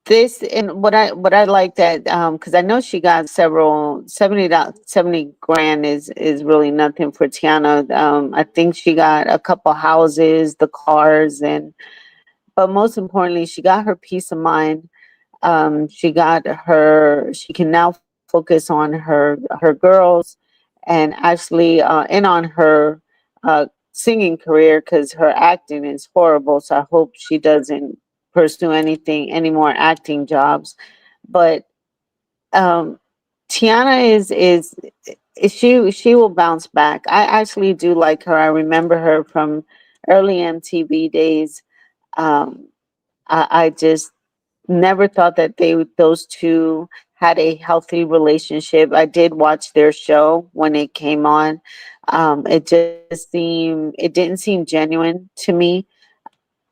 [SPEAKER 2] this, and what I like that, because I know she got several 70 grand is really nothing for Teyana. I think she got a couple houses, the cars, but most importantly, she got her peace of mind. She can now focus on her girls, and actually and on her singing career, because her acting is horrible. So I hope she doesn't pursue any more acting jobs. But Teyana is she will bounce back. I actually do like her. I remember her from early MTV days. I just never thought that those two had a healthy relationship. I did watch their show when it came on. It didn't seem genuine to me.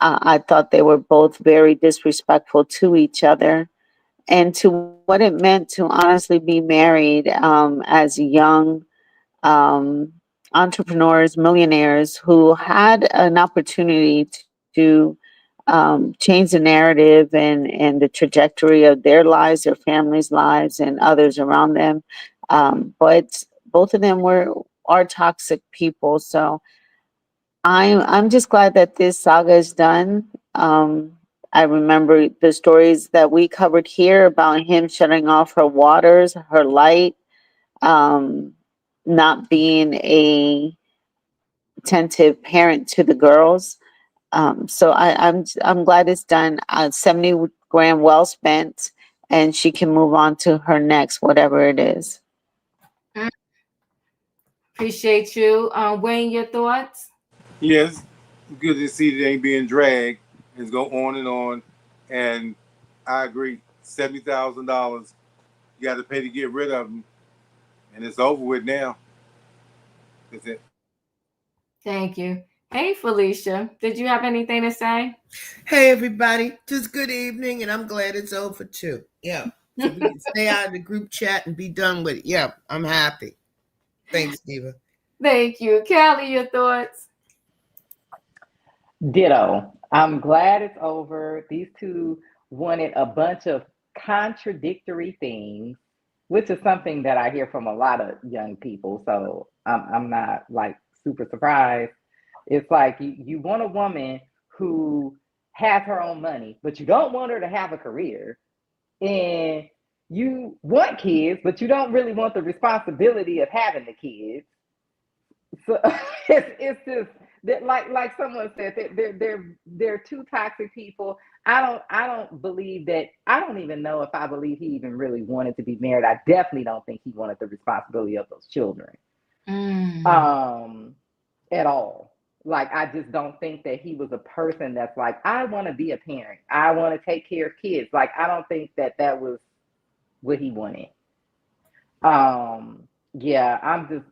[SPEAKER 2] I thought they were both very disrespectful to each other, and to what it meant to honestly be married as young entrepreneurs, millionaires who had an opportunity to change the narrative and the trajectory of their lives, their families' lives, and others around them. But both of them are toxic people. So I'm just glad that this saga is done. I remember the stories that we covered here about him shutting off her waters, her light, not being a attentive parent to the girls. So I'm glad it's done. 70 grand well spent, and she can move on to her next, whatever it is.
[SPEAKER 1] Appreciate you. Wayne, your thoughts?
[SPEAKER 3] Yes, good to see that it ain't being dragged. It's go on, and I agree. $70,000, you got to pay to get rid of them, and it's over with now. That's it.
[SPEAKER 1] Thank you. Hey, Felicia, did you have anything to say?
[SPEAKER 13] Hey, everybody. Just good evening, and I'm glad it's over too. Yeah. So we can stay out of the group chat and be done with it. Yeah, I'm happy. Thanks, Diva.
[SPEAKER 1] Thank you. Callie, your thoughts?
[SPEAKER 5] Ditto. I'm glad it's over. These two wanted a bunch of contradictory things, which is something that I hear from a lot of young people. So I'm not like super surprised. It's like you want a woman who has her own money, but you don't want her to have a career. And you want kids, but you don't really want the responsibility of having the kids. So it's just that, like someone said, they're two toxic people. I don't believe that. I don't even know if I believe he even really wanted to be married. I definitely don't think he wanted the responsibility of those children. At all. Like, I just don't think that he was a person that's like, I want to be a parent. I want to take care of kids. Like, I don't think that was what he wanted. Yeah, I'm just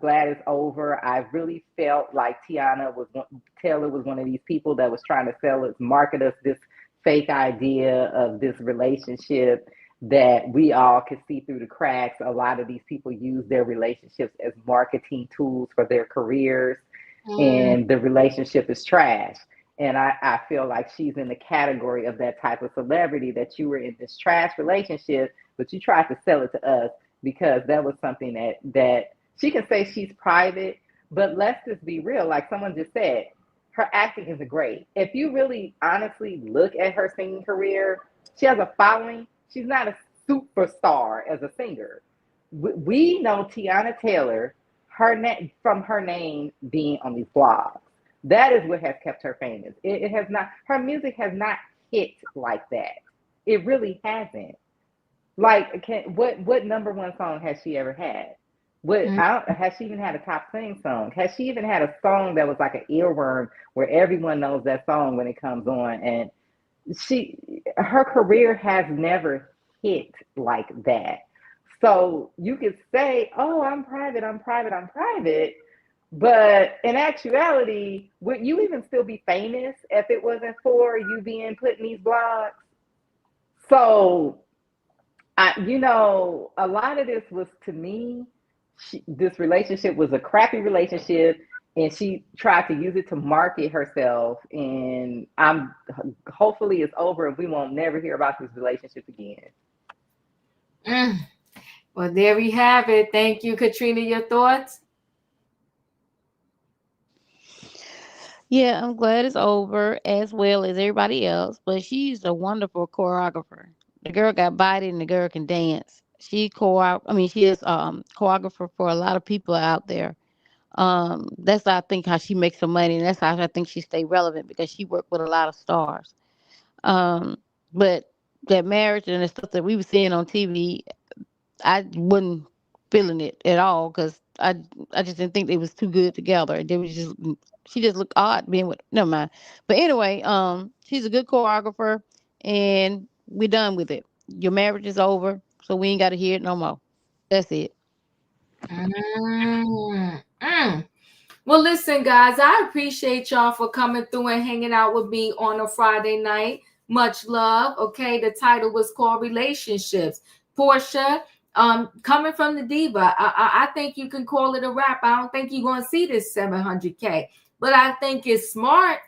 [SPEAKER 5] glad it's over. I really felt like Taylor was one of these people that was trying to market us this fake idea of this relationship that we all could see through the cracks. A lot of these people use their relationships as marketing tools for their careers, and the relationship is trash. And I feel like she's in the category of that type of celebrity that you were in this trash relationship, but you tried to sell it to us because that was something that she can say she's private, but let's just be real. Like someone just said, her acting is great. If you really honestly look at her singing career, she has a following. She's not a superstar as a singer. We know Teyana Taylor, from her name being on these blogs. That is what has kept her famous. It has not. Her music has not hit like that. It really hasn't. Like, what number one song has she ever had? Has she even had a top sing song? Has she even had a song that was like an earworm where everyone knows that song when it comes on? And her career has never hit like that. So you could say, "Oh, I'm private, I'm private, I'm private," but in actuality, would you even still be famous if it wasn't for you being put in these blogs? So, a lot of this was, to me, this relationship was a crappy relationship, and she tried to use it to market herself. And hopefully it's over and we won't never hear about this relationship again.
[SPEAKER 1] Well, there we have it. Thank you, Katrina. Your thoughts?
[SPEAKER 4] Yeah, I'm glad it's over as well as everybody else. But she's a wonderful choreographer. The girl got body and the girl can dance. She is choreographer for a lot of people out there. That's I think how she makes her money, and that's how I think she stay relevant because she worked with a lot of stars. But that marriage and the stuff that we were seeing on TV, I wasn't feeling it at all because I just didn't think they was too good together. She just looked odd being with. Never mind. But anyway, she's a good choreographer, and we're done with it. Your marriage is over, so we ain't got to hear it no more. That's it.
[SPEAKER 1] Well, listen, guys, I appreciate y'all for coming through and hanging out with me on a Friday night. Much love. Okay, the title was called Relationships. Porsha, coming from the Diva, I think you can call it a wrap. I don't think you're going to see this 700K, but I think it's smart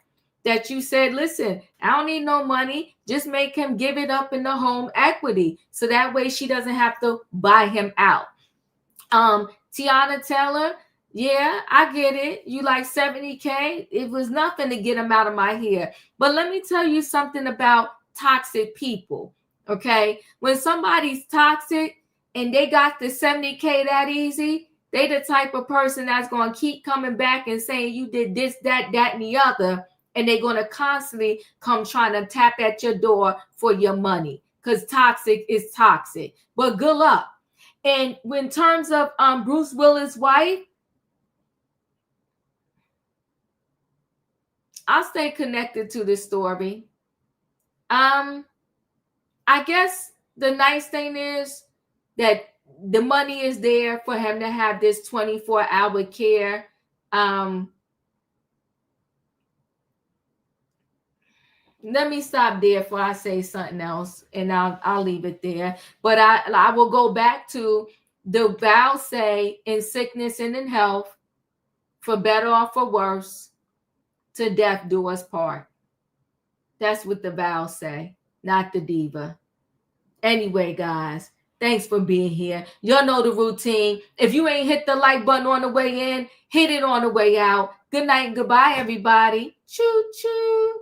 [SPEAKER 1] that you said, listen, I don't need no money. Just make him give it up in the home equity. So that way she doesn't have to buy him out. Teyana Taylor, yeah, I get it. You like 70K. It was nothing to get him out of my hair. But let me tell you something about toxic people. Okay. When somebody's toxic and they got the 70K that easy, they the type of person that's going to keep coming back and saying you did this, that, and the other. And they're going to constantly come trying to tap at your door for your money because toxic is toxic. But good luck. And in terms of Bruce Willis' wife, I'll stay connected to this story. I guess the nice thing is that the money is there for him to have this 24-hour care. Let me stop there before I say something else, and I'll leave it there. But I will go back to the vows say, in sickness and in health, for better or for worse, to death do us part. That's what the vows say, not the Diva. Anyway, guys, thanks for being here. Y'all know the routine. If you ain't hit the like button on the way in, hit it on the way out. Good night and goodbye, everybody. Choo choo.